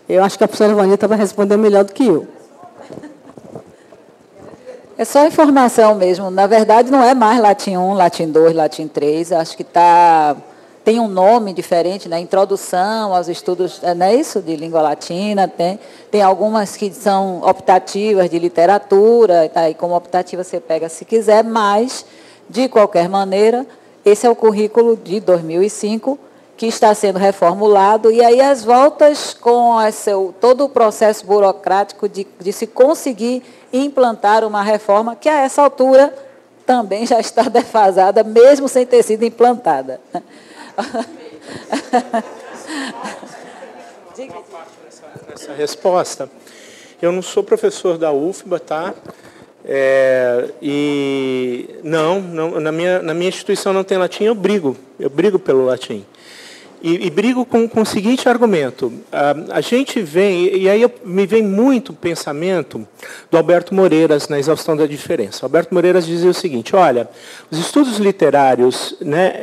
Eu acho que a professora Vanita vai responder melhor do que eu. É só informação mesmo. Na verdade, não é mais Latim 1, Latim 2, Latim 3. Acho que tem um nome diferente, né? Introdução aos estudos, não é isso? De língua latina. Tem algumas que são optativas de literatura, tá? E como optativa você pega se quiser, mas, de qualquer maneira, esse é o currículo de 2005, que está sendo reformulado, e aí as voltas com todo o processo burocrático de se conseguir implantar uma reforma que, a essa altura, também já está defasada, mesmo sem ter sido implantada. Nessa resposta, eu não sou professor da UFBA, tá? E não, na minha instituição não tem latim, eu brigo pelo latim. E brigo com o seguinte argumento. A gente vem, e aí me vem muito o pensamento do Alberto Moreiras na Exaustão da Diferença. O Alberto Moreiras dizia o seguinte, olha, os estudos literários, né,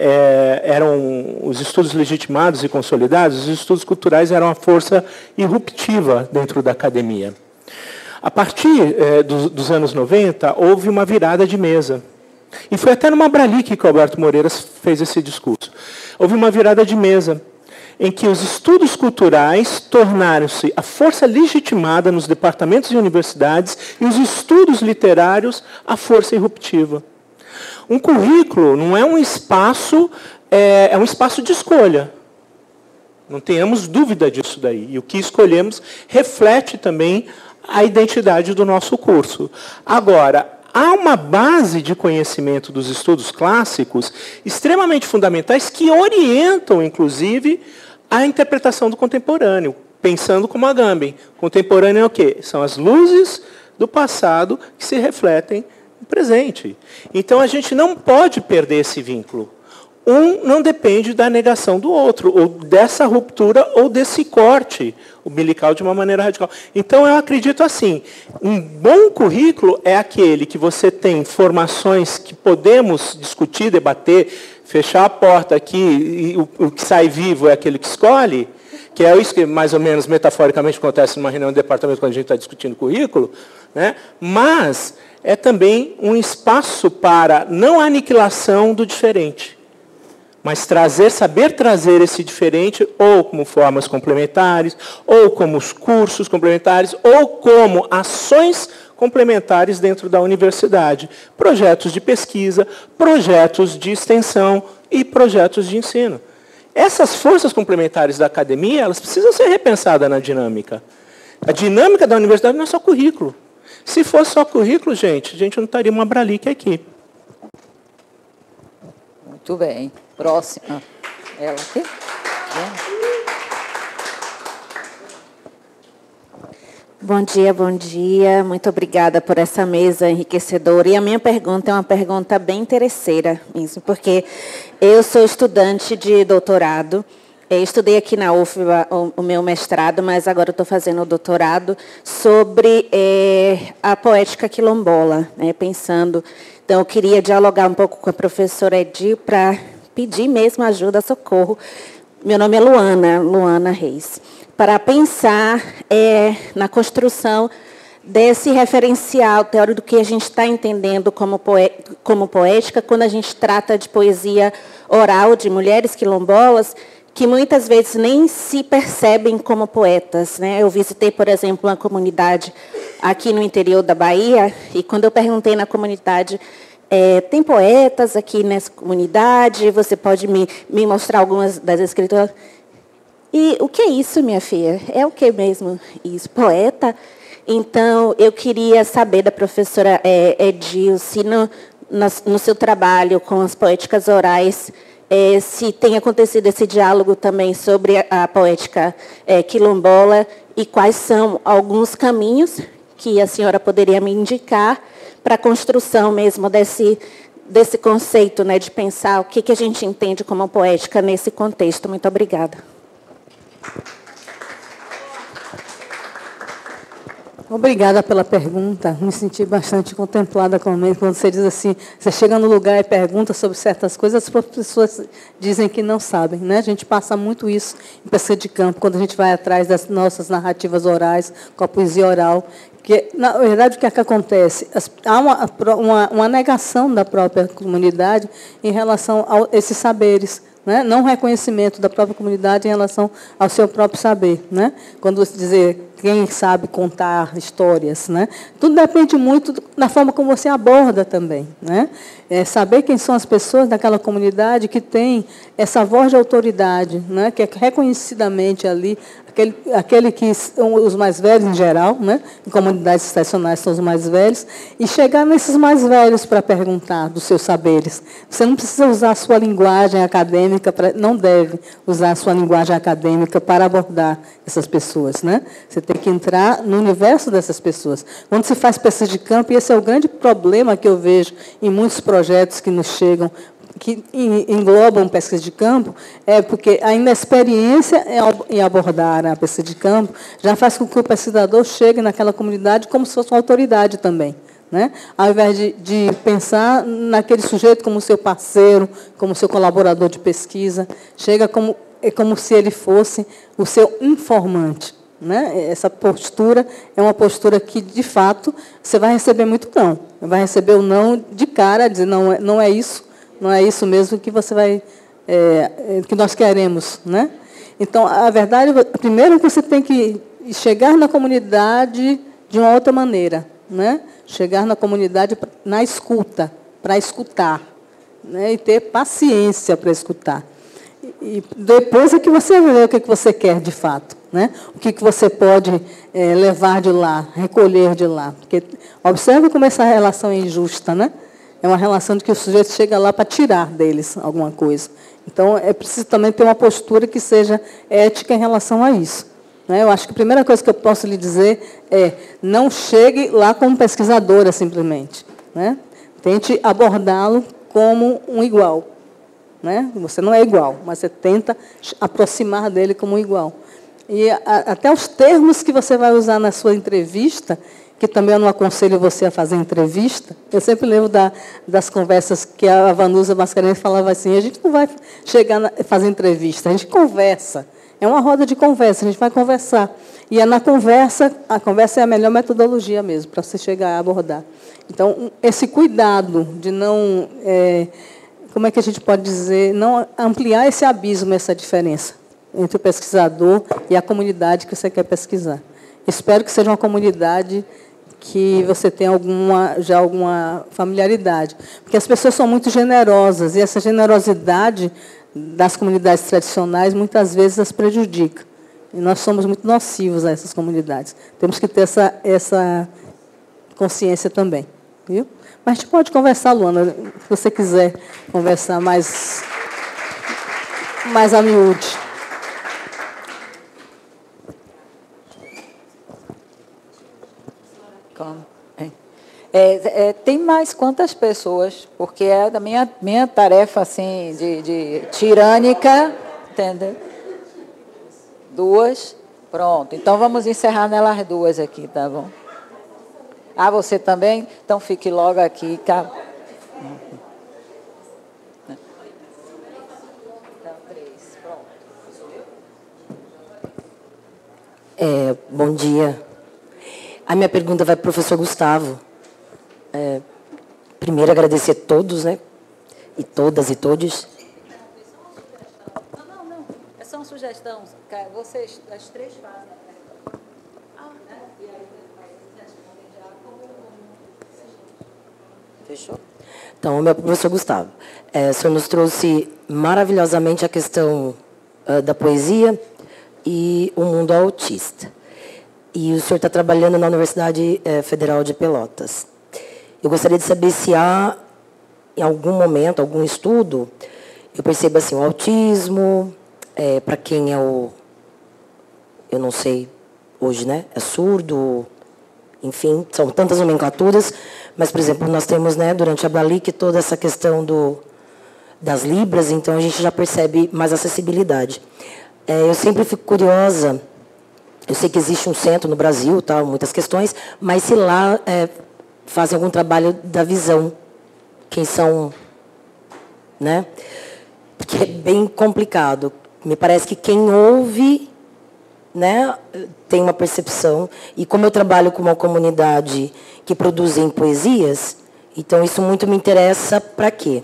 eram os estudos legitimados e consolidados, os estudos culturais eram a força irruptiva dentro da academia. A partir dos anos 90, houve uma virada de mesa. E foi até numa Bralic que o Alberto Moreiras fez esse discurso. Houve uma virada de mesa, em que os estudos culturais tornaram-se a força legitimada nos departamentos e universidades e os estudos literários a força irruptiva. Um currículo não é um espaço, é um espaço de escolha. Não tenhamos dúvida disso daí. E o que escolhemos reflete também a identidade do nosso curso. Agora, há uma base de conhecimento dos estudos clássicos extremamente fundamentais que orientam, inclusive, a interpretação do contemporâneo, pensando como Agamben. Contemporâneo é o quê? São as luzes do passado que se refletem no presente. Então, a gente não pode perder esse vínculo. um não depende da negação do outro, ou dessa ruptura, ou desse corte umbilical de uma maneira radical. Então, eu acredito assim, um bom currículo é aquele que você tem formações que podemos discutir, debater, fechar a porta aqui, e o que sai vivo é aquele que escolhe, que é isso que mais ou menos metaforicamente acontece numa reunião de departamento quando a gente está discutindo currículo, né? Mas é também um espaço para não aniquilação do diferente, mas saber trazer esse diferente ou como formas complementares, ou como os cursos complementares, ou como ações complementares dentro da universidade, projetos de pesquisa, projetos de extensão e projetos de ensino. Essas forças complementares da academia, elas precisam ser repensadas na dinâmica. A dinâmica da universidade não é só currículo. Se fosse só currículo, gente, a gente não estaria uma Bralic aqui. Muito bem. Próxima. Ela aqui. Bom dia, bom dia. Muito obrigada por essa mesa enriquecedora. E a minha pergunta é uma pergunta bem interesseira mesmo, porque eu sou estudante de doutorado. Eu estudei aqui na UFBA o meu mestrado, mas agora estou fazendo o doutorado sobre a poética quilombola, né, pensando. Então, eu queria dialogar um pouco com a professora Edil para pedir mesmo ajuda, socorro. Meu nome é Luana Reis. Para pensar na construção desse referencial teórico do que a gente está entendendo como poética, quando a gente trata de poesia oral de mulheres quilombolas, que muitas vezes nem se percebem como poetas, né? Eu visitei, por exemplo, uma comunidade aqui no interior da Bahia, e quando eu perguntei na comunidade, tem poetas aqui nessa comunidade, você pode me mostrar algumas das escritoras? E o que é isso, minha filha? É o que mesmo isso? Poeta? Então, eu queria saber da professora Edil, se no seu trabalho com as poéticas orais, se tem acontecido esse diálogo também sobre a poética quilombola e quais são alguns caminhos que a senhora poderia me indicar para a construção mesmo desse conceito, né, de pensar o que a gente entende como poética nesse contexto. Muito obrigada. Obrigada pela pergunta. Me senti bastante contemplada quando você diz assim, você chega no lugar e pergunta sobre certas coisas, as pessoas dizem que não sabem, né? A gente passa muito isso em pesquisa de campo, quando a gente vai atrás das nossas narrativas orais, com a poesia oral, que, na verdade, o que é que acontece? Há uma negação da própria comunidade em relação a esses saberes, né? Não reconhecimento da própria comunidade em relação ao seu próprio saber, né? Quando você dizer quem sabe contar histórias, né? Tudo depende muito da forma como você aborda também, né? Saber quem são as pessoas daquela comunidade que tem essa voz de autoridade, né? Que é reconhecidamente ali aquele que são os mais velhos em geral, né? Em comunidades estacionais são os mais velhos, e chegar nesses mais velhos para perguntar dos seus saberes. Você não precisa usar a sua linguagem acadêmica, não deve usar a sua linguagem acadêmica para abordar essas pessoas, né? Você tem que entrar no universo dessas pessoas. Quando se faz pesquisa de campo, e esse é o grande problema que eu vejo em muitos projetos que nos chegam, que englobam pesquisa de campo, é porque a inexperiência em abordar a pesquisa de campo já faz com que o pesquisador chegue naquela comunidade como se fosse uma autoridade também, né? Ao invés de pensar naquele sujeito como seu parceiro, como seu colaborador de pesquisa, chega como se ele fosse o seu informante, né? Essa postura é uma postura que, de fato, você vai receber muito não. Vai receber o não de cara, dizer, não é isso. Não é isso mesmo que você vai, que nós queremos, né? Então, a verdade, primeiro que você tem que chegar na comunidade de uma outra maneira, né? Chegar na comunidade na escuta, para escutar, né? E ter paciência para escutar. E depois é que você vê o que você quer de fato, né? O que você pode levar de lá, recolher de lá. Porque observe como essa relação é injusta, né? É uma relação de que o sujeito chega lá para tirar deles alguma coisa. Então, é preciso também ter uma postura que seja ética em relação a isso, né? Eu acho que a primeira coisa que eu posso lhe dizer é não chegue lá como pesquisadora, simplesmente, né? Tente abordá-lo como um igual, né? Você não é igual, mas você tenta aproximar dele como igual. E até os termos que você vai usar na sua entrevista, que também eu não aconselho você a fazer entrevista. Eu sempre lembro das conversas que a Vanusa Mascarenhas falava assim, a gente não vai chegar a fazer entrevista, a gente conversa. É uma roda de conversa, a gente vai conversar. E é na conversa, a conversa é a melhor metodologia mesmo, para você chegar a abordar. Então, esse cuidado de não, como é que a gente pode dizer, não ampliar esse abismo, essa diferença entre o pesquisador e a comunidade que você quer pesquisar. Espero que seja uma comunidade que você tenha já alguma familiaridade. Porque as pessoas são muito generosas, e essa generosidade das comunidades tradicionais, muitas vezes, as prejudica. E nós somos muito nocivos a essas comunidades. Temos que ter essa consciência também. Viu? Mas a gente pode conversar, Luana, se você quiser conversar mais a miúde. Tem mais quantas pessoas? Porque é da minha tarefa assim de tirânica, entendeu? 2, pronto. Então vamos encerrar nelas 2 aqui, tá bom? Ah, você também? Então fique logo aqui, tá? Então 3, pronto. Bom dia. A minha pergunta vai para o professor Gustavo. Primeiro, agradecer a todos, né? E todas e todos. Não. É só uma sugestão. Vocês, as 3 fazem. Fechou? Então, o meu professor Gustavo. O senhor nos trouxe maravilhosamente a questão da poesia e o mundo autista. E o senhor está trabalhando na Universidade Federal de Pelotas. Eu gostaria de saber se há, em algum momento, algum estudo, eu percebo assim, o autismo, para quem eu não sei hoje, né, é surdo, enfim, são tantas nomenclaturas, mas, por exemplo, nós temos, né, durante a Bralic, toda essa questão das libras, então a gente já percebe mais acessibilidade. Eu sempre fico curiosa, eu sei que existe um centro no Brasil, tá, muitas questões, mas se lá fazem algum trabalho da visão, quem são, né? Porque é bem complicado. Me parece que quem ouve, né, tem uma percepção. E como eu trabalho com uma comunidade que produzem poesias, então isso muito me interessa para quê?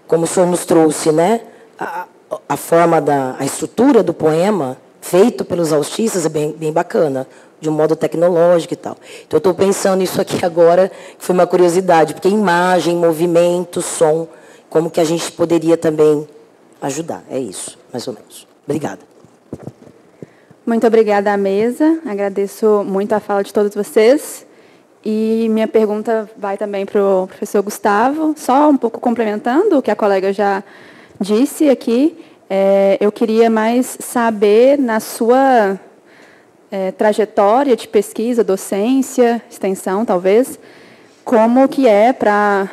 Como o senhor nos trouxe, né, a forma a estrutura do poema feito pelos autistas é bem bacana, de um modo tecnológico e tal. Então, eu estou pensando nisso aqui agora, que foi uma curiosidade, porque imagem, movimento, som, como que a gente poderia também ajudar. É isso, mais ou menos. Obrigada. Muito obrigada à mesa, agradeço muito a fala de todos vocês. E minha pergunta vai também para o professor Gustavo, só um pouco complementando o que a colega já disse aqui. Eu queria mais saber, na sua trajetória de pesquisa, docência, extensão, talvez, como que é para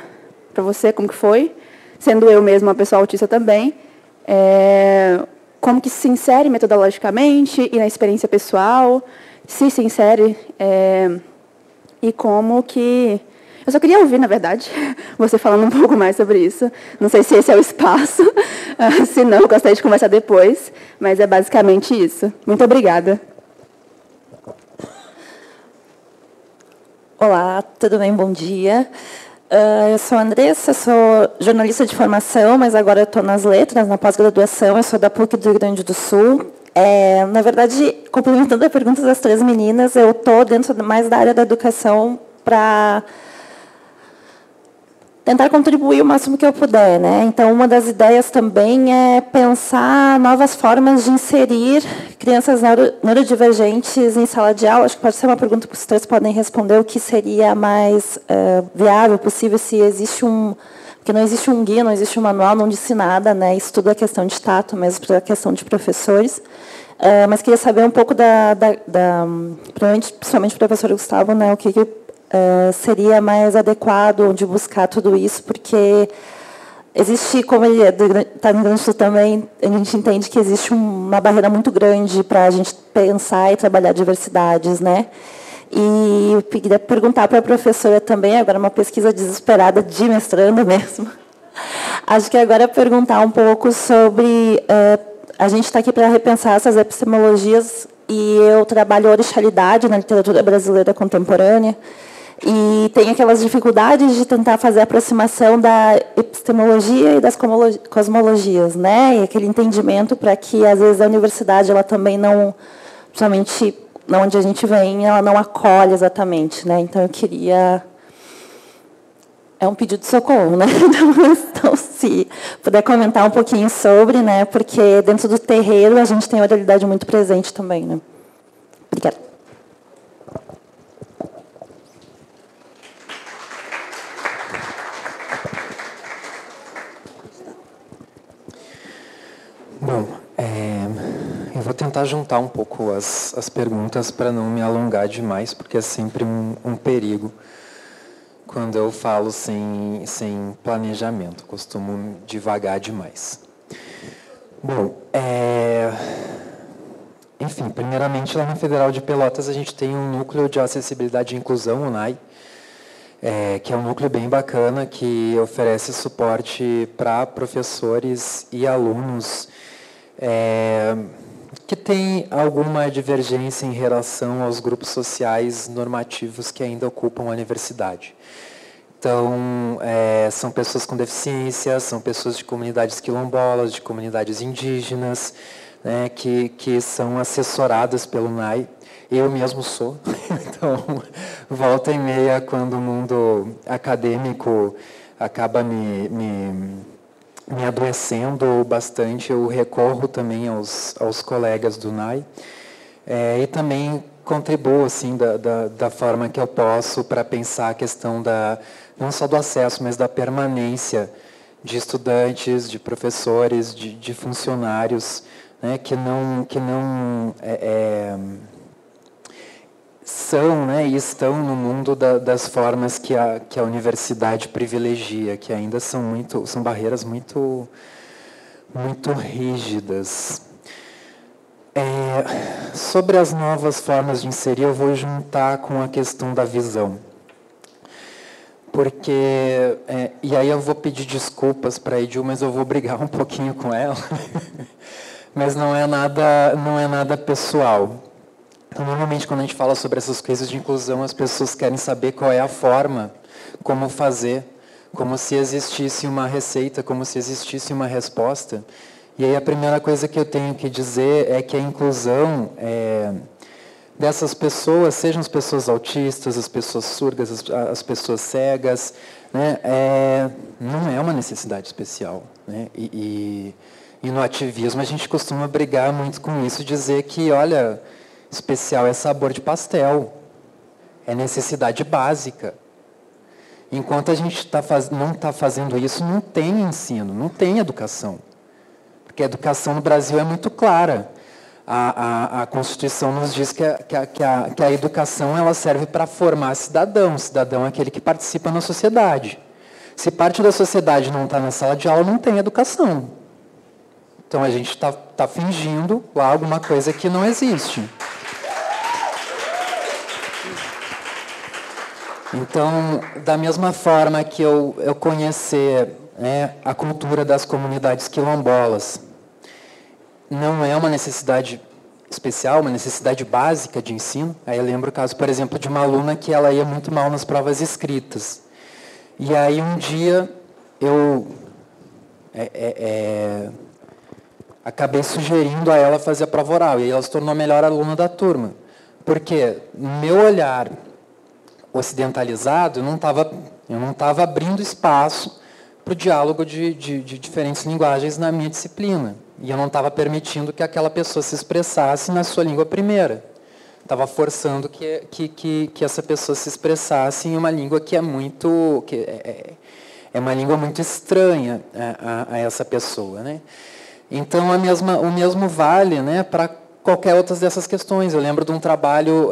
você, como que foi, sendo eu mesma uma pessoa autista também, como que se insere metodologicamente e na experiência pessoal, se insere, e como que... Eu só queria ouvir, na verdade, você falando um pouco mais sobre isso. Não sei se esse é o espaço, se não, eu gostaria de conversar depois, mas é basicamente isso. Muito obrigada. Olá, tudo bem? Bom dia. Eu sou a Andressa, sou jornalista de formação, mas agora estou nas letras, na pós-graduação. Eu sou da PUC do Rio Grande do Sul. Na verdade, complementando a pergunta das 3 meninas, eu estou dentro mais da área da educação para tentar contribuir o máximo que eu puder, né? Então, uma das ideias também é pensar novas formas de inserir crianças neurodivergentes em sala de aula. Acho que pode ser uma pergunta que os 3 podem responder, o que seria mais viável, possível, se existe porque não existe um guia, não existe um manual, não disse nada, né? Isso tudo é questão de tato, mesmo para a questão de professores. Mas queria saber um pouco principalmente do professor Gustavo, né? O que seria mais adequado de buscar tudo isso, porque existe, como ele está no Rio Grande do Sul também, a gente entende que existe uma barreira muito grande para a gente pensar e trabalhar diversidades, né? E eu queria perguntar para a professora também, agora uma pesquisa desesperada de mestrando mesmo. Acho que agora é perguntar um pouco sobre... a gente está aqui para repensar essas epistemologias e eu trabalho orixalidade na literatura brasileira contemporânea e tem aquelas dificuldades de tentar fazer a aproximação da epistemologia e das cosmologias, né? E aquele entendimento para que, às vezes, a universidade ela também não... Principalmente onde a gente vem, ela não acolhe exatamente, né? Então, eu queria... É um pedido de socorro, né? Então, se puder comentar um pouquinho sobre, né? Porque dentro do terreiro a gente tem a oralidade muito presente também, né? Obrigada. Bom, eu vou tentar juntar um pouco as perguntas para não me alongar demais, porque é sempre um perigo quando eu falo sem planejamento. Costumo divagar demais. Bom, enfim, primeiramente, lá na Federal de Pelotas, a gente tem um núcleo de acessibilidade e inclusão, o NAI, que é um núcleo bem bacana, que oferece suporte para professores e alunos que tem alguma divergência em relação aos grupos sociais normativos que ainda ocupam a universidade. Então, são pessoas com deficiência, são pessoas de comunidades quilombolas, de comunidades indígenas, né, que são assessoradas pelo NAI. Eu mesmo sou, então, volta e meia, quando o mundo acadêmico acaba me adoecendo bastante, eu recorro também aos colegas do NAI, e também contribuo assim, da forma que eu posso para pensar a questão não só do acesso, mas da permanência de estudantes, de professores, de funcionários, né, que não são, né, e estão no mundo das formas que a universidade privilegia, que ainda são barreiras muito rígidas. Sobre as novas formas de inserir, eu vou juntar com a questão da visão. Porque, e aí eu vou pedir desculpas para a Edil, mas eu vou brigar um pouquinho com ela, mas não é nada pessoal. Então, normalmente, quando a gente fala sobre essas coisas de inclusão, as pessoas querem saber qual é a forma, como fazer, como se existisse uma receita, como se existisse uma resposta. E aí a primeira coisa que eu tenho que dizer é que a inclusão dessas pessoas, sejam as pessoas autistas, as pessoas surdas, as pessoas cegas, né, não é uma necessidade especial, né? E no ativismo a gente costuma brigar muito com isso, dizer que, olha, especial é sabor de pastel, é necessidade básica. Enquanto a gente não está fazendo isso, não tem ensino, não tem educação. Porque a educação no Brasil é muito clara. A Constituição nos diz que a educação ela serve para formar cidadão. Cidadão é aquele que participa na sociedade. Se parte da sociedade não está na sala de aula, não tem educação. Então, a gente está fingindo lá alguma coisa que não existe. Então, da mesma forma que eu conhecer, né, a cultura das comunidades quilombolas, não é uma necessidade especial, uma necessidade básica de ensino. Aí eu lembro o caso, por exemplo, de uma aluna que ela ia muito mal nas provas escritas. E aí um dia eu acabei sugerindo a ela fazer a prova oral. E aí ela se tornou a melhor aluna da turma. Porque no meu olhar ocidentalizado, eu não estava abrindo espaço para o diálogo de diferentes linguagens na minha disciplina. E eu não estava permitindo que aquela pessoa se expressasse na sua língua primeira. Estava forçando que essa pessoa se expressasse em uma língua que é uma língua muito estranha a essa pessoa, né? Então, o mesmo vale, né, para qualquer outra dessas questões. Eu lembro de um trabalho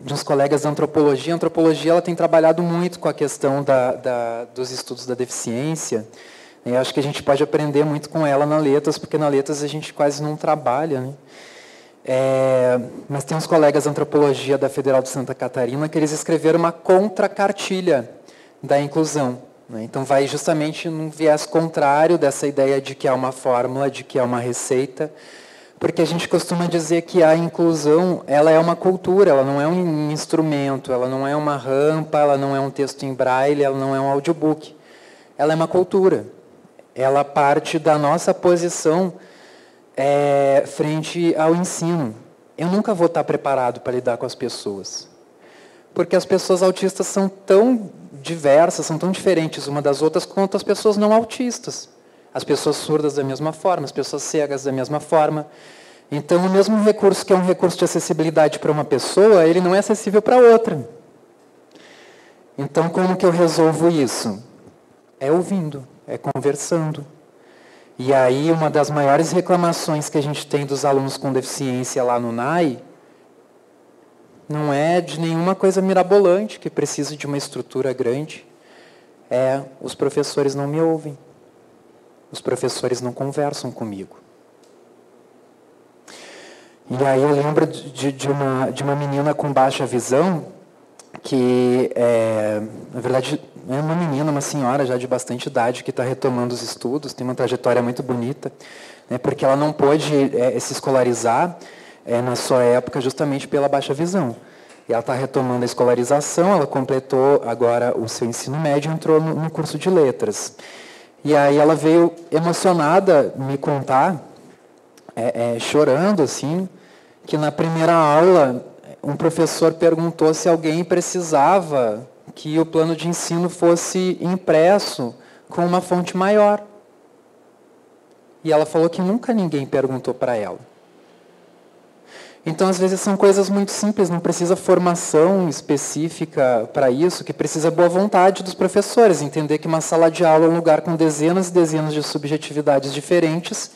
de uns colegas da antropologia. A antropologia ela tem trabalhado muito com a questão dos estudos da deficiência, Eu acho que a gente pode aprender muito com ela na Letras, porque na Letras a gente quase não trabalha, né? Mas tem uns colegas de antropologia da Federal de Santa Catarina que eles escreveram uma contracartilha da inclusão, né? Então vai justamente num viés contrário dessa ideia de que é uma fórmula, de que é uma receita, porque a gente costuma dizer que a inclusão, ela é uma cultura, ela não é um instrumento, ela não é uma rampa, ela não é um texto em braille, ela não é um audiobook. Ela é uma cultura. Ela parte da nossa posição frente ao ensino. Eu nunca vou estar preparado para lidar com as pessoas. Porque as pessoas autistas são tão diversas, são tão diferentes uma das outras quanto as pessoas não autistas. As pessoas surdas da mesma forma, as pessoas cegas da mesma forma. Então, o mesmo recurso que é um recurso de acessibilidade para uma pessoa, ele não é acessível para outra. Então, como que eu resolvo isso? É ouvindo, é conversando. E aí, uma das maiores reclamações que a gente tem dos alunos com deficiência lá no NAI não é de nenhuma coisa mirabolante, que precisa de uma estrutura grande. Os professores não me ouvem. Os professores não conversam comigo. E aí eu lembro de uma menina com baixa visão, que, na verdade, é uma menina, uma senhora já de bastante idade, que está retomando os estudos, tem uma trajetória muito bonita, né, porque ela não pôde se escolarizar na sua época justamente pela baixa visão. E ela está retomando a escolarização, ela completou agora o seu ensino médio e entrou no curso de letras. E aí ela veio emocionada me contar, chorando assim, que na primeira aula um professor perguntou se alguém precisava que o plano de ensino fosse impresso com uma fonte maior. E ela falou que nunca ninguém perguntou para ela. Então, às vezes, são coisas muito simples, não precisa formação específica para isso, que precisa boa vontade dos professores, entender que uma sala de aula é um lugar com dezenas e dezenas de subjetividades diferentes,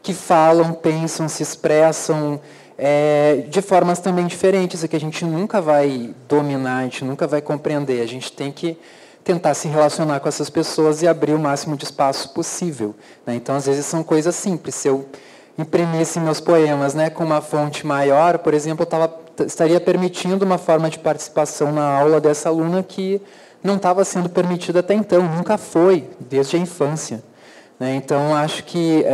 que falam, pensam, se expressam de formas também diferentes, e que a gente nunca vai dominar, a gente nunca vai compreender, a gente tem que tentar se relacionar com essas pessoas e abrir o máximo de espaço possível, né? Então, às vezes, são coisas simples. Se eu imprimisse meus poemas, né, com uma fonte maior, por exemplo, eu estaria permitindo uma forma de participação na aula dessa aluna que não estava sendo permitida até então, nunca foi, desde a infância, né? Então, acho que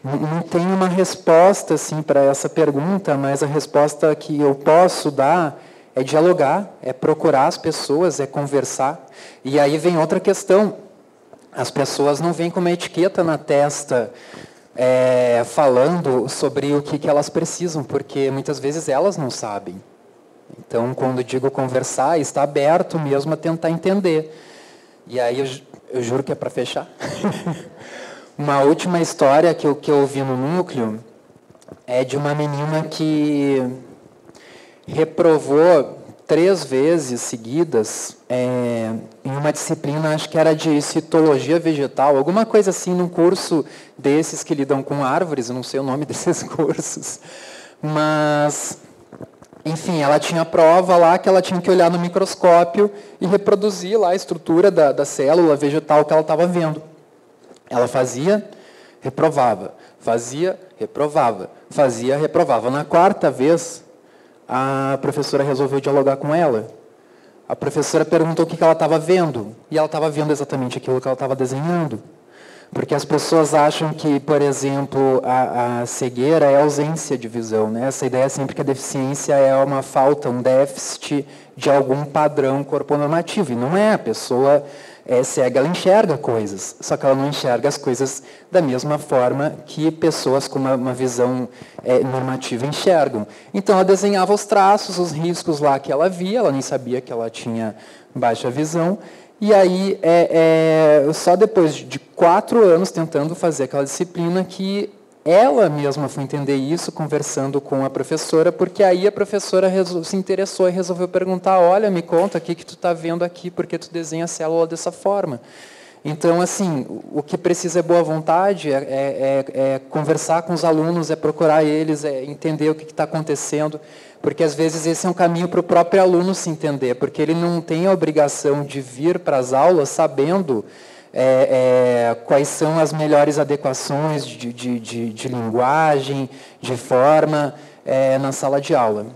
não tem uma resposta assim, para essa pergunta, mas a resposta que eu posso dar é dialogar, é procurar as pessoas, é conversar. E aí vem outra questão. As pessoas não vêm com uma etiqueta na testa falando sobre o que elas precisam, porque muitas vezes elas não sabem. Então, quando digo conversar, está aberto mesmo a tentar entender. E aí eu juro que é para fechar. Uma última história que eu ouvi no núcleo é de uma menina que reprovou 3 vezes seguidas em uma disciplina, acho que era de citologia vegetal, alguma coisa assim, num curso desses que lidam com árvores, eu não sei o nome desses cursos. Mas, enfim, ela tinha prova lá que ela tinha que olhar no microscópio e reproduzir lá a estrutura da célula vegetal que ela estava vendo. Ela fazia, reprovava, fazia, reprovava, fazia, reprovava. Na 4ª vez, a professora resolveu dialogar com ela. A professora perguntou o que ela estava vendo, e ela estava vendo exatamente aquilo que ela estava desenhando. Porque as pessoas acham que, por exemplo, a cegueira é a ausência de visão, né? Essa ideia é sempre que a deficiência é uma falta, um déficit de algum padrão corponormativo. E não é, a pessoa cega, ela enxerga coisas, só que ela não enxerga as coisas da mesma forma que pessoas com uma visão normativa enxergam. Então, ela desenhava os traços, os riscos lá que ela via, ela nem sabia que ela tinha baixa visão, e aí, só depois de 4 anos tentando fazer aquela disciplina que ela mesma foi entender isso, conversando com a professora, porque aí a professora se interessou e resolveu perguntar, olha, me conta o que tu está vendo aqui, porque tu desenha a célula dessa forma. Então, assim, o que precisa é boa vontade, é conversar com os alunos, é procurar eles, é entender o que está acontecendo, porque às vezes esse é um caminho para o próprio aluno se entender, porque ele não tem a obrigação de vir para as aulas sabendo quais são as melhores adequações de linguagem, de forma, na sala de aula.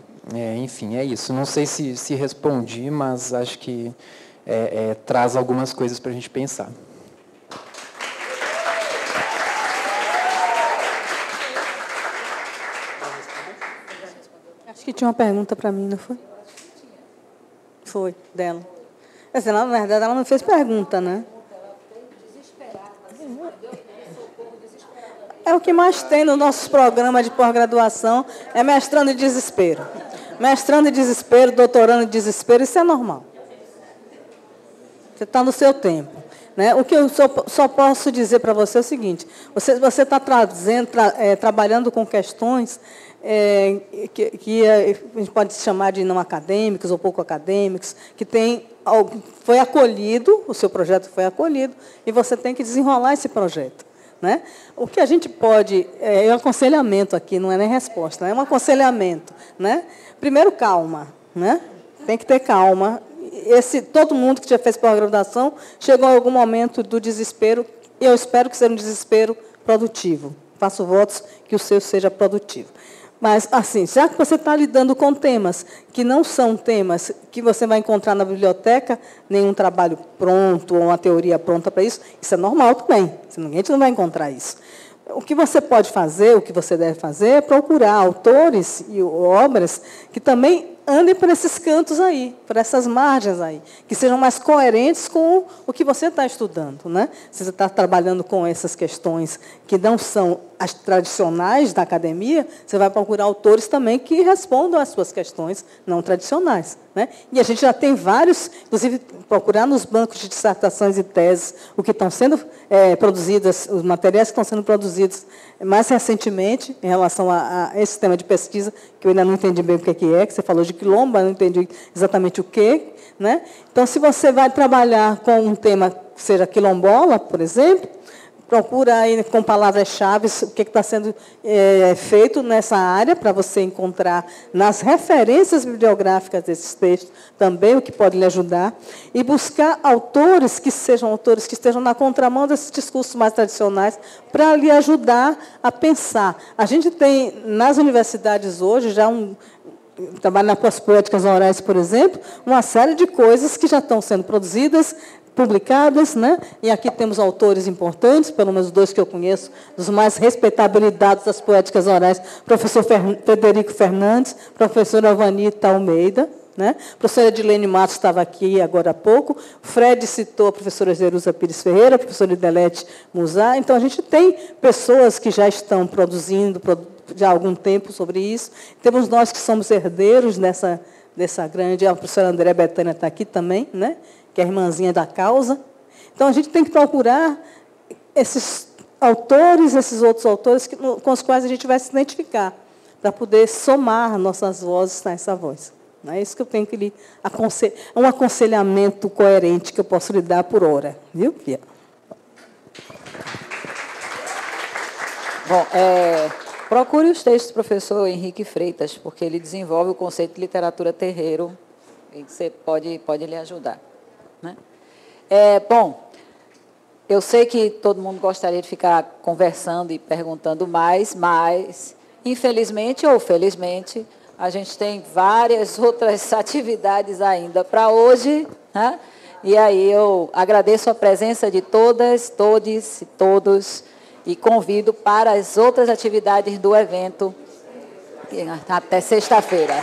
Enfim, é isso. Não sei se respondi, mas acho que traz algumas coisas para a gente pensar. Acho que tinha uma pergunta para mim, não foi? Foi, dela. Assim, na verdade, ela não fez pergunta, né? É o que mais tem no nosso programa de pós-graduação, é mestrando em desespero. Mestrando em desespero, doutorando em desespero, isso é normal. Você está no seu tempo. Né? O que eu só posso dizer para você é o seguinte, você está trabalhando com questões que a gente pode chamar de não acadêmicos ou pouco acadêmicos, que foi acolhido, o seu projeto foi acolhido, e você tem que desenrolar esse projeto. Né? O que a gente pode... É um aconselhamento aqui, não é nem resposta, é um aconselhamento. Né? Primeiro, calma. Né? Tem que ter calma. Todo mundo que já fez pós-graduação chegou a algum momento do desespero, e eu espero que seja um desespero produtivo. Faço votos que o seu seja produtivo. Mas, assim, já que você está lidando com temas que não são temas que você vai encontrar na biblioteca, nenhum trabalho pronto ou uma teoria pronta para isso, isso é normal também. A gente não vai encontrar isso. O que você pode fazer, o que você deve fazer, é procurar autores e obras que também andem por esses cantos aí, por essas margens aí, que sejam mais coerentes com o que você está estudando. Né? Se você está trabalhando com essas questões que não são as tradicionais da academia, você vai procurar autores também que respondam às suas questões não tradicionais. Né? E a gente já tem vários, inclusive, procurar nos bancos de dissertações e teses o que estão sendo produzidas, os materiais que estão sendo produzidos mais recentemente, em relação a esse tema de pesquisa, que eu ainda não entendi bem o que que você falou de quilombo, eu não entendi exatamente o que. Né? Então, se você vai trabalhar com um tema que seja quilombola, por exemplo, procura aí com palavras-chave o que está sendo feito nessa área, para você encontrar nas referências bibliográficas desses textos também o que pode lhe ajudar, e buscar autores que estejam na contramão desses discursos mais tradicionais, para lhe ajudar a pensar. A gente tem, nas universidades hoje, já trabalho nas poéticas orais, por exemplo, uma série de coisas que já estão sendo produzidas, publicadas, né? E aqui temos autores importantes, pelo menos 2 que eu conheço, dos mais respeitabilizados das poéticas orais, professor Frederico Fernandes, professora Vanita Almeida, né? A professora Edilene Matos estava aqui agora há pouco, Fred citou a professora Jerusa Pires Ferreira, a professora Idelete Musá. Então, a gente tem pessoas que já estão produzindo já há algum tempo sobre isso. Temos nós que somos herdeiros dessa grande... A professora André Betânia está aqui também, né? Que é a irmãzinha da causa. Então, a gente tem que procurar esses autores, esses outros autores com os quais a gente vai se identificar, para poder somar nossas vozes nessa voz. Não é isso que eu tenho que lhe aconselhar. É um aconselhamento coerente que eu posso lhe dar por hora. Viu, Pia? Bom, procure os textos do professor Henrique Freitas, porque ele desenvolve o conceito de literatura terreiro, e você pode lhe ajudar. Né? Bom, eu sei que todo mundo gostaria de ficar conversando e perguntando mais, mas, infelizmente ou felizmente, a gente tem várias outras atividades ainda para hoje. Né? E aí eu agradeço a presença de todas, todes e todos, e convido para as outras atividades do evento até sexta-feira.